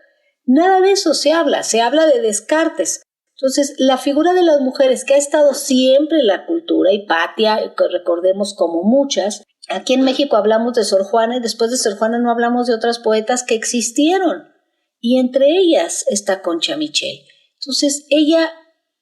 Nada de eso se habla de Descartes. Entonces, la figura de las mujeres que ha estado siempre en la cultura, Hipatia, que recordemos como muchas, aquí en México hablamos de Sor Juana y después de Sor Juana no hablamos de otras poetas que existieron, y entre ellas está Concha Michel. Entonces, ella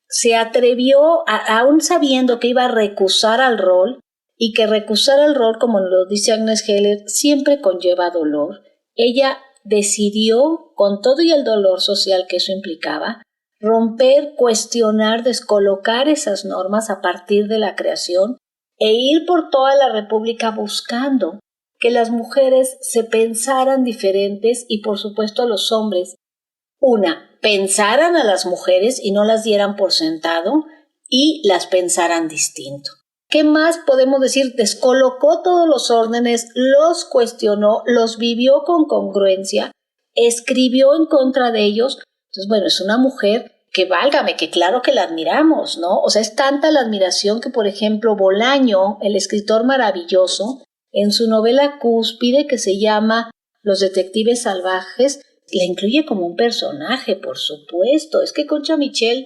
se atrevió, aún sabiendo que iba a recusar al rol, y que recusar al rol, como lo dice Agnes Heller, siempre conlleva dolor. Ella decidió, con todo y el dolor social que eso implicaba, romper, cuestionar, descolocar esas normas a partir de la creación e ir por toda la República buscando que las mujeres se pensaran diferentes y, por supuesto, los hombres, pensaran a las mujeres y no las dieran por sentado y las pensaran distinto. ¿Qué más podemos decir? Descolocó todos los órdenes, los cuestionó, los vivió con congruencia, escribió en contra de ellos. Entonces, bueno, es una mujer que válgame, que claro que la admiramos, ¿no? O sea, es tanta la admiración que, por ejemplo, Bolaño, el escritor maravilloso, en su novela cúspide que se llama Los detectives salvajes, la incluye como un personaje, por supuesto. Es que Concha Michel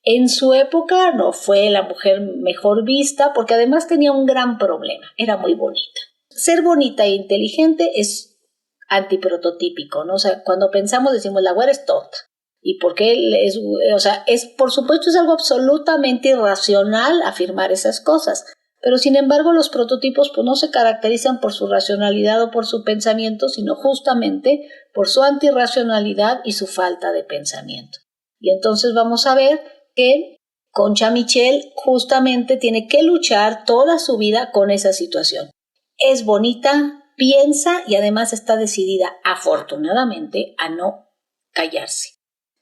en su época no fue la mujer mejor vista porque además tenía un gran problema, era muy bonita. Ser bonita e inteligente es antiprototípico, ¿no? O sea, cuando pensamos decimos la güera es tonta. ¿Y por qué por supuesto es algo absolutamente irracional afirmar esas cosas? Pero sin embargo los prototipos pues no se caracterizan por su racionalidad o por su pensamiento, sino justamente por su antirracionalidad y su falta de pensamiento. Y entonces vamos a ver que Concha Michel justamente tiene que luchar toda su vida con esa situación. Es bonita, piensa y además está decidida, afortunadamente, a no callarse.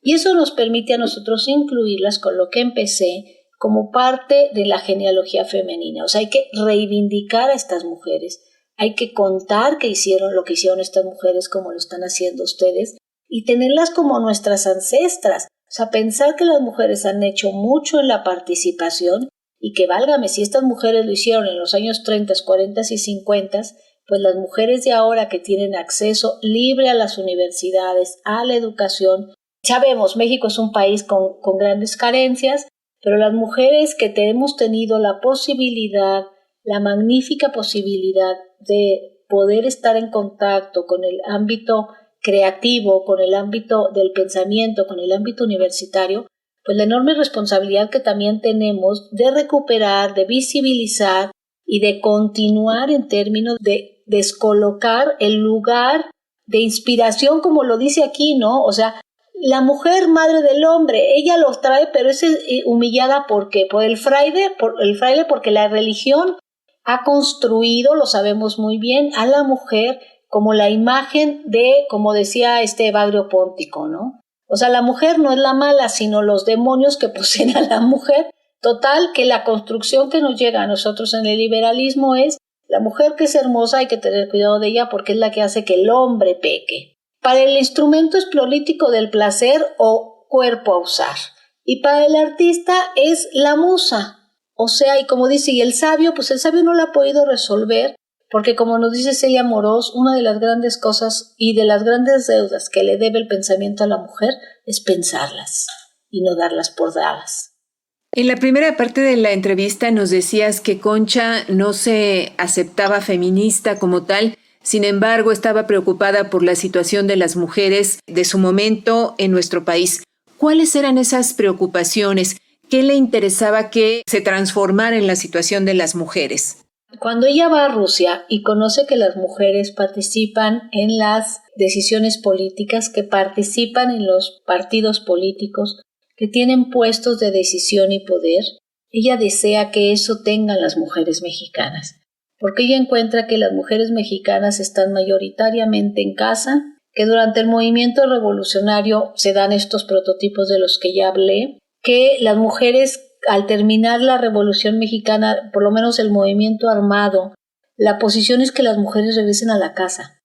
Y eso nos permite a nosotros incluirlas con lo que empecé como parte de la genealogía femenina. O sea, hay que reivindicar a estas mujeres, hay que contar lo que hicieron estas mujeres como lo están haciendo ustedes y tenerlas como nuestras ancestras. O sea, pensar que las mujeres han hecho mucho en la participación y que válgame, si estas mujeres lo hicieron en los años 30, 40 y 50, pues las mujeres de ahora que tienen acceso libre a las universidades, a la educación. Sabemos, México es un país con grandes carencias, pero las mujeres que hemos tenido la posibilidad, la magnífica posibilidad de poder estar en contacto con el ámbito creativo, con el ámbito del pensamiento, con el ámbito universitario, pues la enorme responsabilidad que también tenemos de recuperar, de visibilizar y de continuar en términos de descolocar el lugar de inspiración, como lo dice aquí, ¿no? O sea, la mujer madre del hombre, ella los trae, pero es humillada porque por el fraile, porque la religión ha construido, lo sabemos muy bien, a la mujer como la imagen de, como decía Evagrio Póntico, ¿no? O sea, la mujer no es la mala, sino los demonios que poseen a la mujer. Total, que la construcción que nos llega a nosotros en el liberalismo es la mujer que es hermosa, hay que tener cuidado de ella porque es la que hace que el hombre peque. Para el instrumento es político del placer o cuerpo a usar. Y para el artista es la musa. O sea, y como dice, y el sabio, pues el sabio no lo ha podido resolver porque, como nos dice Celia Morós, una de las grandes cosas y de las grandes deudas que le debe el pensamiento a la mujer es pensarlas y no darlas por dadas. En la primera parte de la entrevista nos decías que Concha no se aceptaba feminista como tal, sin embargo estaba preocupada por la situación de las mujeres de su momento en nuestro país. ¿Cuáles eran esas preocupaciones? ¿Qué le interesaba que se transformara en la situación de las mujeres? Cuando ella va a Rusia y conoce que las mujeres participan en las decisiones políticas, que participan en los partidos políticos, que tienen puestos de decisión y poder, ella desea que eso tengan las mujeres mexicanas, porque ella encuentra que las mujeres mexicanas están mayoritariamente en casa, que durante el movimiento revolucionario se dan estos prototipos de los que ya hablé, que las mujeres al terminar la Revolución Mexicana, por lo menos el movimiento armado, la posición es que las mujeres regresen a la casa,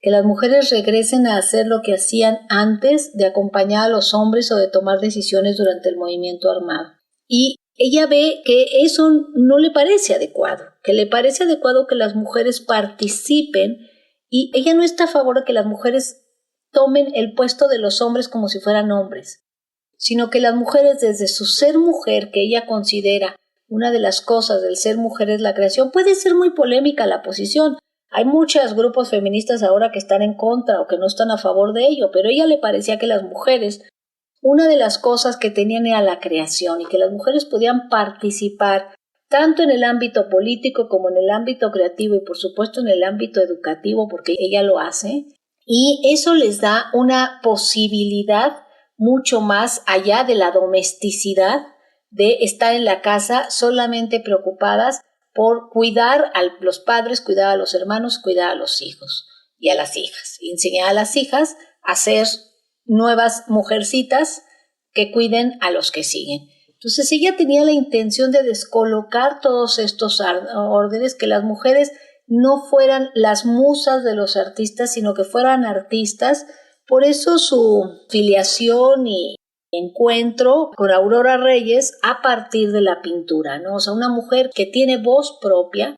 que las mujeres regresen a hacer lo que hacían antes de acompañar a los hombres o de tomar decisiones durante el movimiento armado. Y ella ve que eso no le parece adecuado, que le parece adecuado que las mujeres participen, y ella no está a favor de que las mujeres tomen el puesto de los hombres como si fueran hombres, sino que las mujeres, desde su ser mujer, que ella considera una de las cosas del ser mujer es la creación, puede ser muy polémica la posición. Hay muchos grupos feministas ahora que están en contra o que no están a favor de ello, pero a ella le parecía que las mujeres, una de las cosas que tenían era la creación y que las mujeres podían participar tanto en el ámbito político como en el ámbito creativo y por supuesto en el ámbito educativo, porque ella lo hace, y eso les da una posibilidad mucho más allá de la domesticidad de estar en la casa solamente preocupadas por cuidar a los padres, cuidar a los hermanos, cuidar a los hijos y a las hijas, y enseñar a las hijas a ser nuevas mujercitas que cuiden a los que siguen. Entonces ella tenía la intención de descolocar todos estos órdenes, que las mujeres no fueran las musas de los artistas, sino que fueran artistas. Por eso su filiación y encuentro con Aurora Reyes a partir de la pintura, ¿no? O sea, una mujer que tiene voz propia.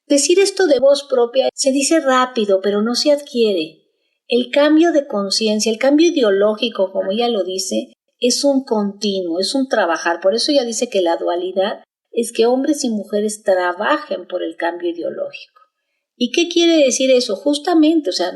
Decir esto de voz propia se dice rápido, pero no se adquiere. El cambio de conciencia, el cambio ideológico, como ella lo dice, es un continuo, es un trabajar. Por eso ella dice que la dualidad es que hombres y mujeres trabajen por el cambio ideológico. ¿Y qué quiere decir eso? Justamente, o sea,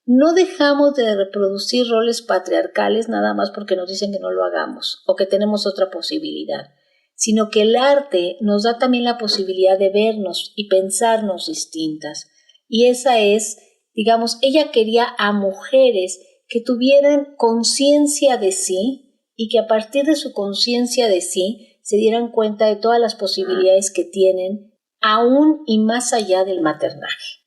no dejamos de reproducir roles patriarcales nada más porque nos dicen que no lo hagamos o que tenemos otra posibilidad, sino que el arte nos da también la posibilidad de vernos y pensarnos distintas. Y esa es, digamos, ella quería a mujeres que tuvieran conciencia de sí y que a partir de su conciencia de sí se dieran cuenta de todas las posibilidades que tienen aún y más allá del maternaje.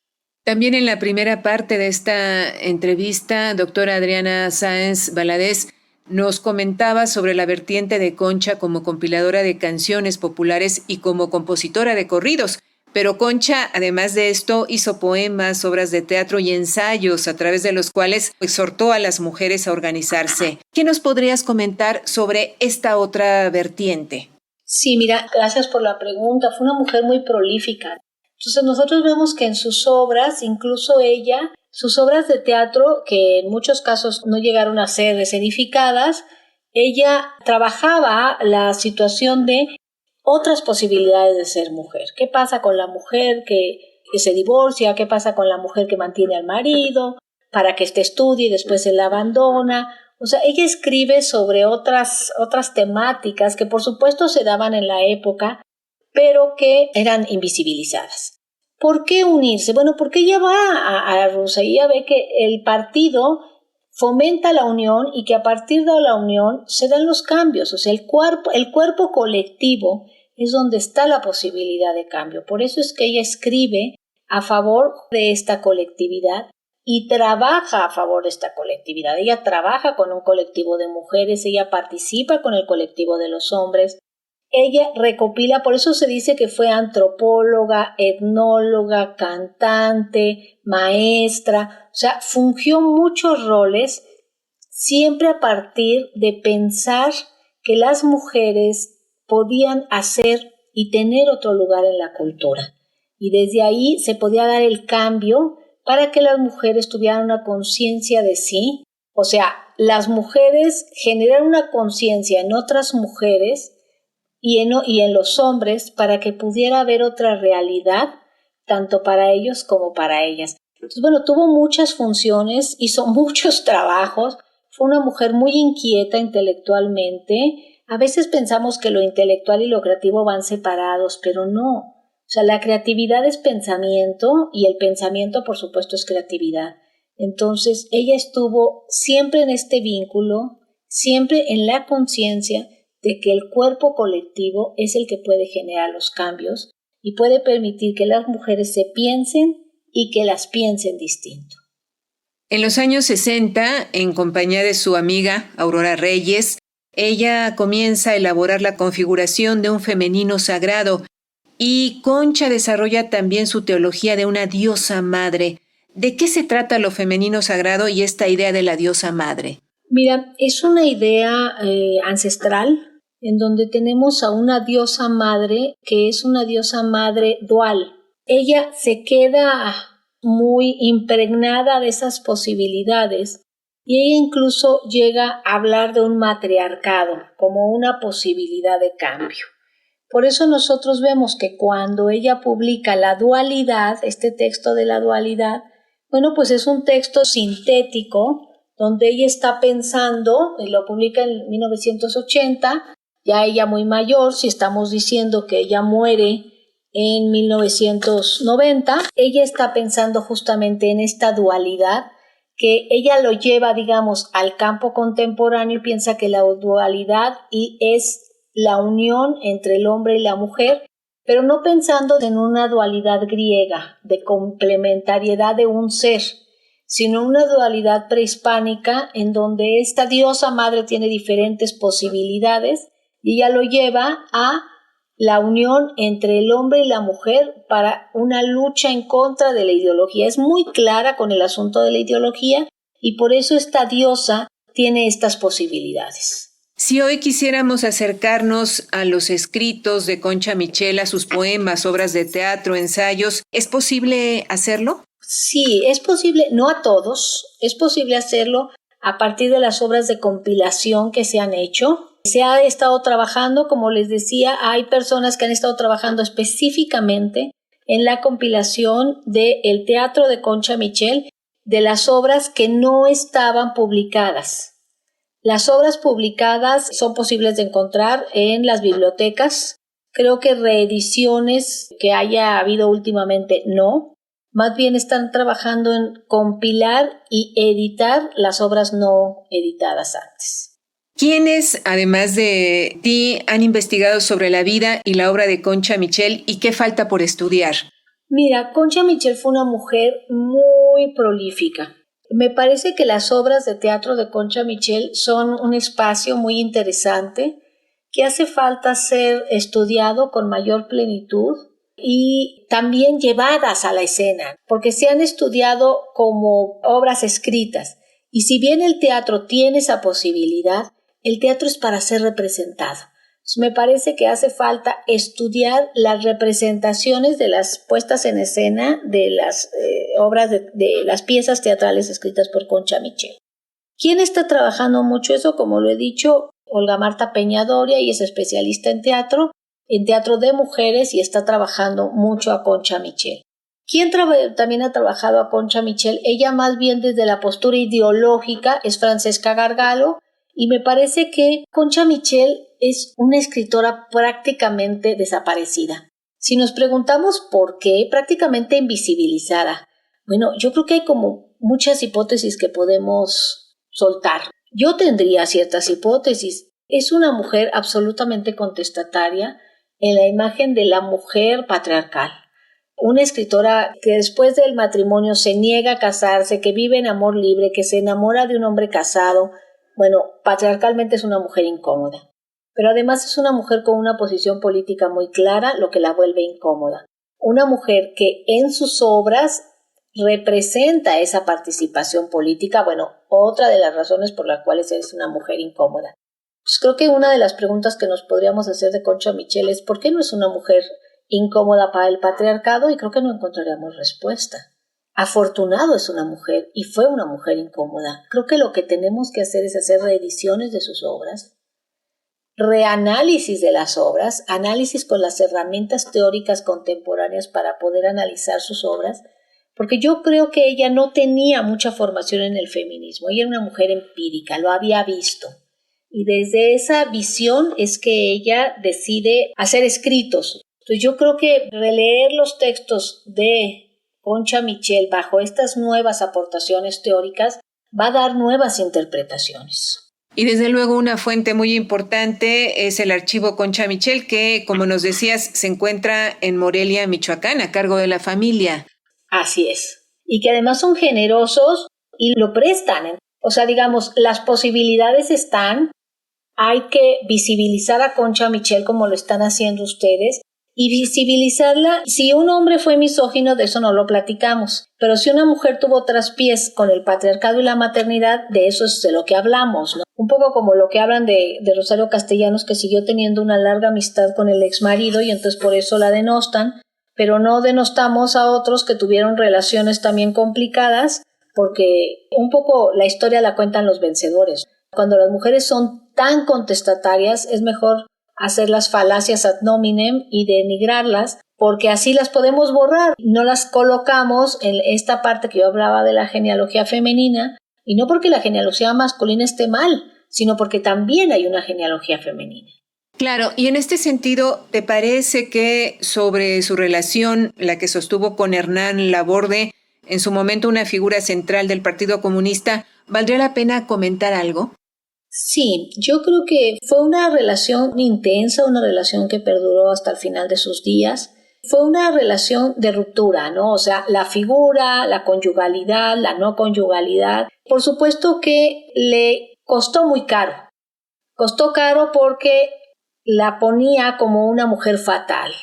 También en la primera parte de esta entrevista, doctora Adriana Sáenz Valadez nos comentaba sobre la vertiente de Concha como compiladora de canciones populares y como compositora de corridos. Pero Concha, además de esto, hizo poemas, obras de teatro y ensayos a través de los cuales exhortó a las mujeres a organizarse. ¿Qué nos podrías comentar sobre esta otra vertiente? Sí, mira, gracias por la pregunta. Fue una mujer muy prolífica. Entonces nosotros vemos que en sus obras, incluso ella, sus obras de teatro, que en muchos casos no llegaron a ser escenificadas, ella trabajaba la situación de otras posibilidades de ser mujer. ¿Qué pasa con la mujer que se divorcia? ¿Qué pasa con la mujer que mantiene al marido para que estudie y después se la abandona? O sea, ella escribe sobre otras temáticas que por supuesto se daban en la época, pero que eran invisibilizadas. ¿Por qué unirse? Bueno, porque ella va a Rusia y ella ve que el partido fomenta la unión y que a partir de la unión se dan los cambios. O sea, el cuerpo colectivo es donde está la posibilidad de cambio. Por eso es que ella escribe a favor de esta colectividad y trabaja a favor de esta colectividad. Ella trabaja con un colectivo de mujeres, ella participa con el colectivo de los hombres. Ella recopila, por eso se dice que fue antropóloga, etnóloga, cantante, maestra, o sea, fungió muchos roles, siempre a partir de pensar que las mujeres podían hacer y tener otro lugar en la cultura. Y desde ahí se podía dar el cambio para que las mujeres tuvieran una conciencia de sí, o sea, las mujeres generaron una conciencia en otras mujeres y en los hombres para que pudiera haber otra realidad, tanto para ellos como para ellas. Entonces, bueno, tuvo muchas funciones, hizo muchos trabajos, fue una mujer muy inquieta intelectualmente. A veces pensamos que lo intelectual y lo creativo van separados, pero no. O sea, la creatividad es pensamiento y el pensamiento, por supuesto, es creatividad. Entonces, ella estuvo siempre en este vínculo, siempre en la conciencia de que el cuerpo colectivo es el que puede generar los cambios y puede permitir que las mujeres se piensen y que las piensen distinto. En los años 60, en compañía de su amiga Aurora Reyes, ella comienza a elaborar la configuración de un femenino sagrado y Concha desarrolla también su teología de una diosa madre. ¿De qué se trata lo femenino sagrado y esta idea de la diosa madre? Mira, es una idea ancestral en donde tenemos a una diosa madre que es una diosa madre dual. Ella se queda muy impregnada de esas posibilidades y ella incluso llega a hablar de un matriarcado como una posibilidad de cambio. Por eso nosotros vemos que cuando ella publica La Dualidad, este texto de la dualidad, bueno, pues es un texto sintético donde ella está pensando, lo publica en 1980, ya ella muy mayor, si estamos diciendo que ella muere en 1990, ella está pensando justamente en esta dualidad, que ella lo lleva, digamos, al campo contemporáneo y piensa que la dualidad es la unión entre el hombre y la mujer, pero no pensando en una dualidad griega, de complementariedad de un ser, sino una dualidad prehispánica en donde esta diosa madre tiene diferentes posibilidades y ella lo lleva a la unión entre el hombre y la mujer para una lucha en contra de la ideología. Es muy clara con el asunto de la ideología y por eso esta diosa tiene estas posibilidades. Si hoy quisiéramos acercarnos a los escritos de Concha Michel, a sus poemas, obras de teatro, ensayos, ¿es posible hacerlo? Sí, es posible, no a todos, es posible hacerlo a partir de las obras de compilación que se han hecho. Se ha estado trabajando, como les decía, hay personas que han estado trabajando específicamente en la compilación del teatro de Concha Michel, de las obras que no estaban publicadas. Las obras publicadas son posibles de encontrar en las bibliotecas. Creo que reediciones que haya habido últimamente no. Más bien están trabajando en compilar y editar las obras no editadas antes. ¿Quiénes, además de ti, han investigado sobre la vida y la obra de Concha Michel y qué falta por estudiar? Mira, Concha Michel fue una mujer muy prolífica. Me parece que las obras de teatro de Concha Michel son un espacio muy interesante que hace falta ser estudiado con mayor plenitud y también llevadas a la escena, porque se han estudiado como obras escritas. Y si bien el teatro tiene esa posibilidad, el teatro es para ser representado. Entonces, me parece que hace falta estudiar las representaciones de las puestas en escena de las obras de las piezas teatrales escritas por Concha Michel. ¿Quién está trabajando mucho eso? Como lo he dicho, Olga Marta Peñadoria, y es especialista en teatro de mujeres y está trabajando mucho a Concha Michel. ¿Quién también ha trabajado a Concha Michel? Ella más bien desde la postura ideológica es Francesca Gargalo, y me parece que Concha Michel es una escritora prácticamente desaparecida. Si nos preguntamos por qué, prácticamente invisibilizada. Bueno, yo creo que hay como muchas hipótesis que podemos soltar. Yo tendría ciertas hipótesis. Es una mujer absolutamente contestataria en la imagen de la mujer patriarcal. Una escritora que después del matrimonio se niega a casarse, que vive en amor libre, que se enamora de un hombre casado. Bueno, patriarcalmente es una mujer incómoda. Pero además es una mujer con una posición política muy clara, lo que la vuelve incómoda. Una mujer que en sus obras representa esa participación política, bueno, otra de las razones por las cuales es una mujer incómoda. Pues creo que una de las preguntas que nos podríamos hacer de Concha Michel es ¿por qué no es una mujer incómoda para el patriarcado? Y creo que no encontraríamos respuesta. Afortunado es una mujer y fue una mujer incómoda. Creo que lo que tenemos que hacer es hacer reediciones de sus obras, reanálisis de las obras, análisis con las herramientas teóricas contemporáneas para poder analizar sus obras, porque yo creo que ella no tenía mucha formación en el feminismo. Ella era una mujer empírica, lo había visto. Y desde esa visión es que ella decide hacer escritos. Entonces yo creo que releer los textos de Concha Michel bajo estas nuevas aportaciones teóricas va a dar nuevas interpretaciones. Y desde luego una fuente muy importante es el archivo Concha Michel, que, como nos decías, se encuentra en Morelia, Michoacán, a cargo de la familia. Así es. Y que además son generosos y lo prestan. O sea, digamos, las posibilidades están. Hay que visibilizar a Concha Michel como lo están haciendo ustedes y visibilizarla. Si un hombre fue misógino, de eso no lo platicamos. Pero si una mujer tuvo traspiés con el patriarcado y la maternidad, de eso es de lo que hablamos, ¿no? Un poco como lo que hablan de Rosario Castellanos, que siguió teniendo una larga amistad con el exmarido y entonces por eso la denostan, pero no denostamos a otros que tuvieron relaciones también complicadas, porque un poco la historia la cuentan los vencedores. Cuando las mujeres son tan contestatarias, es mejor hacer las falacias ad nominem y denigrarlas, porque así las podemos borrar. No las colocamos en esta parte que yo hablaba de la genealogía femenina, y no porque la genealogía masculina esté mal, sino porque también hay una genealogía femenina. Claro, y en este sentido, ¿te parece que sobre su relación, la que sostuvo con Hernán Laborde, en su momento una figura central del Partido Comunista, valdría la pena comentar algo? Sí, yo creo que fue una relación intensa, una relación que perduró hasta el final de sus días. Fue una relación de ruptura, ¿no? O sea, la figura, la conyugalidad, la no conyugalidad. Por supuesto que le costó muy caro. Costó caro porque la ponía como una mujer fatal.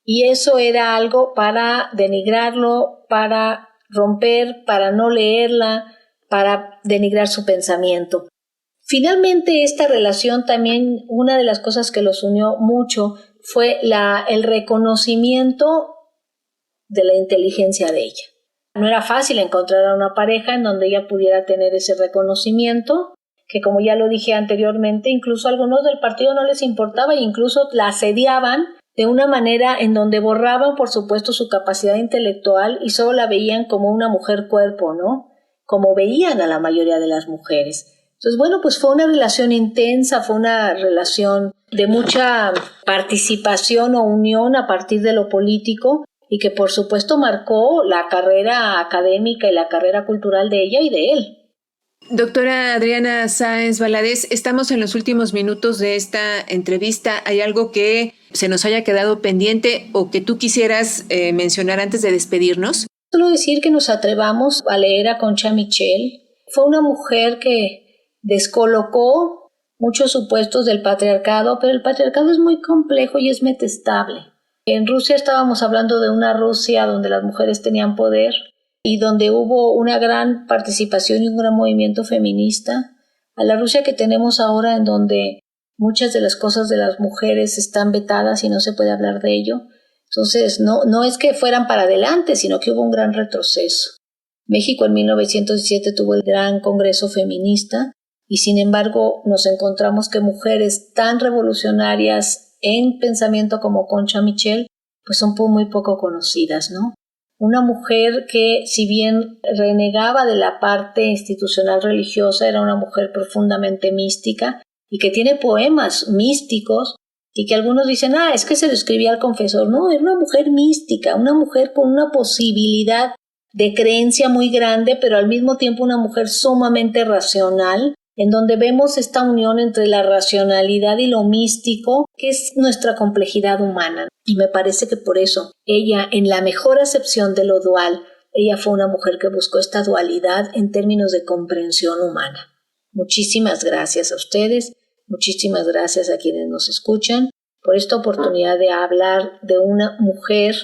Y eso era algo para denigrarlo, para romper, para no leerla, para denigrar su pensamiento. Finalmente, esta relación también, una de las cosas que los unió mucho fue el reconocimiento de la inteligencia de ella. No era fácil encontrar a una pareja en donde ella pudiera tener ese reconocimiento, que como ya lo dije anteriormente, incluso a algunos del partido no les importaba e incluso la asediaban de una manera en donde borraban, por supuesto, su capacidad intelectual y solo la veían como una mujer cuerpo, ¿no? Como veían a la mayoría de las mujeres. Entonces, bueno, pues fue una relación intensa, fue una relación de mucha participación o unión a partir de lo político y que por supuesto marcó la carrera académica y la carrera cultural de ella y de él. Doctora Adriana Sáenz Valadez, estamos en los últimos minutos de esta entrevista. ¿Hay algo que se nos haya quedado pendiente o que tú quisieras mencionar antes de despedirnos? Solo decir que nos atrevamos a leer a Concha Michel. Fue una mujer que descolocó muchos supuestos del patriarcado, pero el patriarcado es muy complejo y es metestable. En Rusia estábamos hablando de una Rusia donde las mujeres tenían poder y donde hubo una gran participación y un gran movimiento feminista, a la Rusia que tenemos ahora en donde muchas de las cosas de las mujeres están vetadas y no se puede hablar de ello. Entonces no es que fueran para adelante, sino que hubo un gran retroceso. México en 1917 tuvo el gran congreso feminista, y sin embargo nos encontramos que mujeres tan revolucionarias en pensamiento como Concha Michel, pues son muy poco conocidas, ¿no? Una mujer que, si bien renegaba de la parte institucional religiosa, era una mujer profundamente mística y que tiene poemas místicos Y que algunos dicen, es que se lo escribía al confesor. No, era una mujer mística, una mujer con una posibilidad de creencia muy grande, pero al mismo tiempo una mujer sumamente racional, en donde vemos esta unión entre la racionalidad y lo místico, que es nuestra complejidad humana. Y me parece que por eso ella, en la mejor acepción de lo dual, ella fue una mujer que buscó esta dualidad en términos de comprensión humana. Muchísimas gracias a ustedes, muchísimas gracias a quienes nos escuchan por esta oportunidad de hablar de una mujer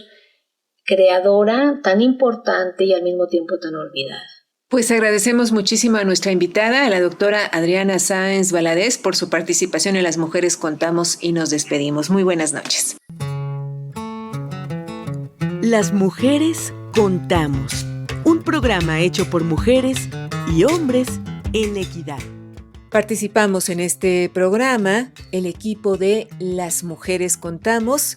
creadora tan importante y al mismo tiempo tan olvidada. Pues agradecemos muchísimo a nuestra invitada, a la doctora Adriana Sáenz Valadez, por su participación en Las Mujeres Contamos y nos despedimos. Muy buenas noches. Las Mujeres Contamos, un programa hecho por mujeres y hombres en equidad. Participamos en este programa el equipo de Las Mujeres Contamos,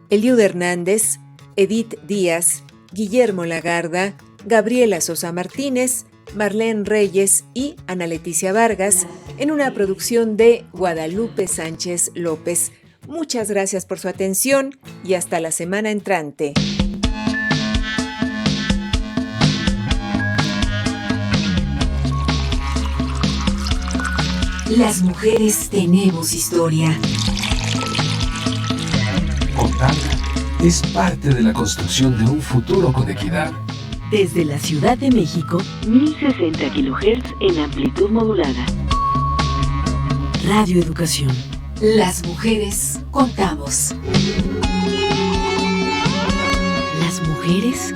Eliud Hernández, Edith Díaz, Guillermo Lagarda, Gabriela Sosa Martínez, Marlene Reyes y Ana Leticia Vargas, en una producción de Guadalupe Sánchez López. Muchas gracias por su atención y hasta la semana entrante. Las mujeres tenemos historia. Contarla es parte de la construcción de un futuro con equidad. Desde la Ciudad de México, 1060 kHz en amplitud modulada. Radio Educación. Las mujeres contamos. Las mujeres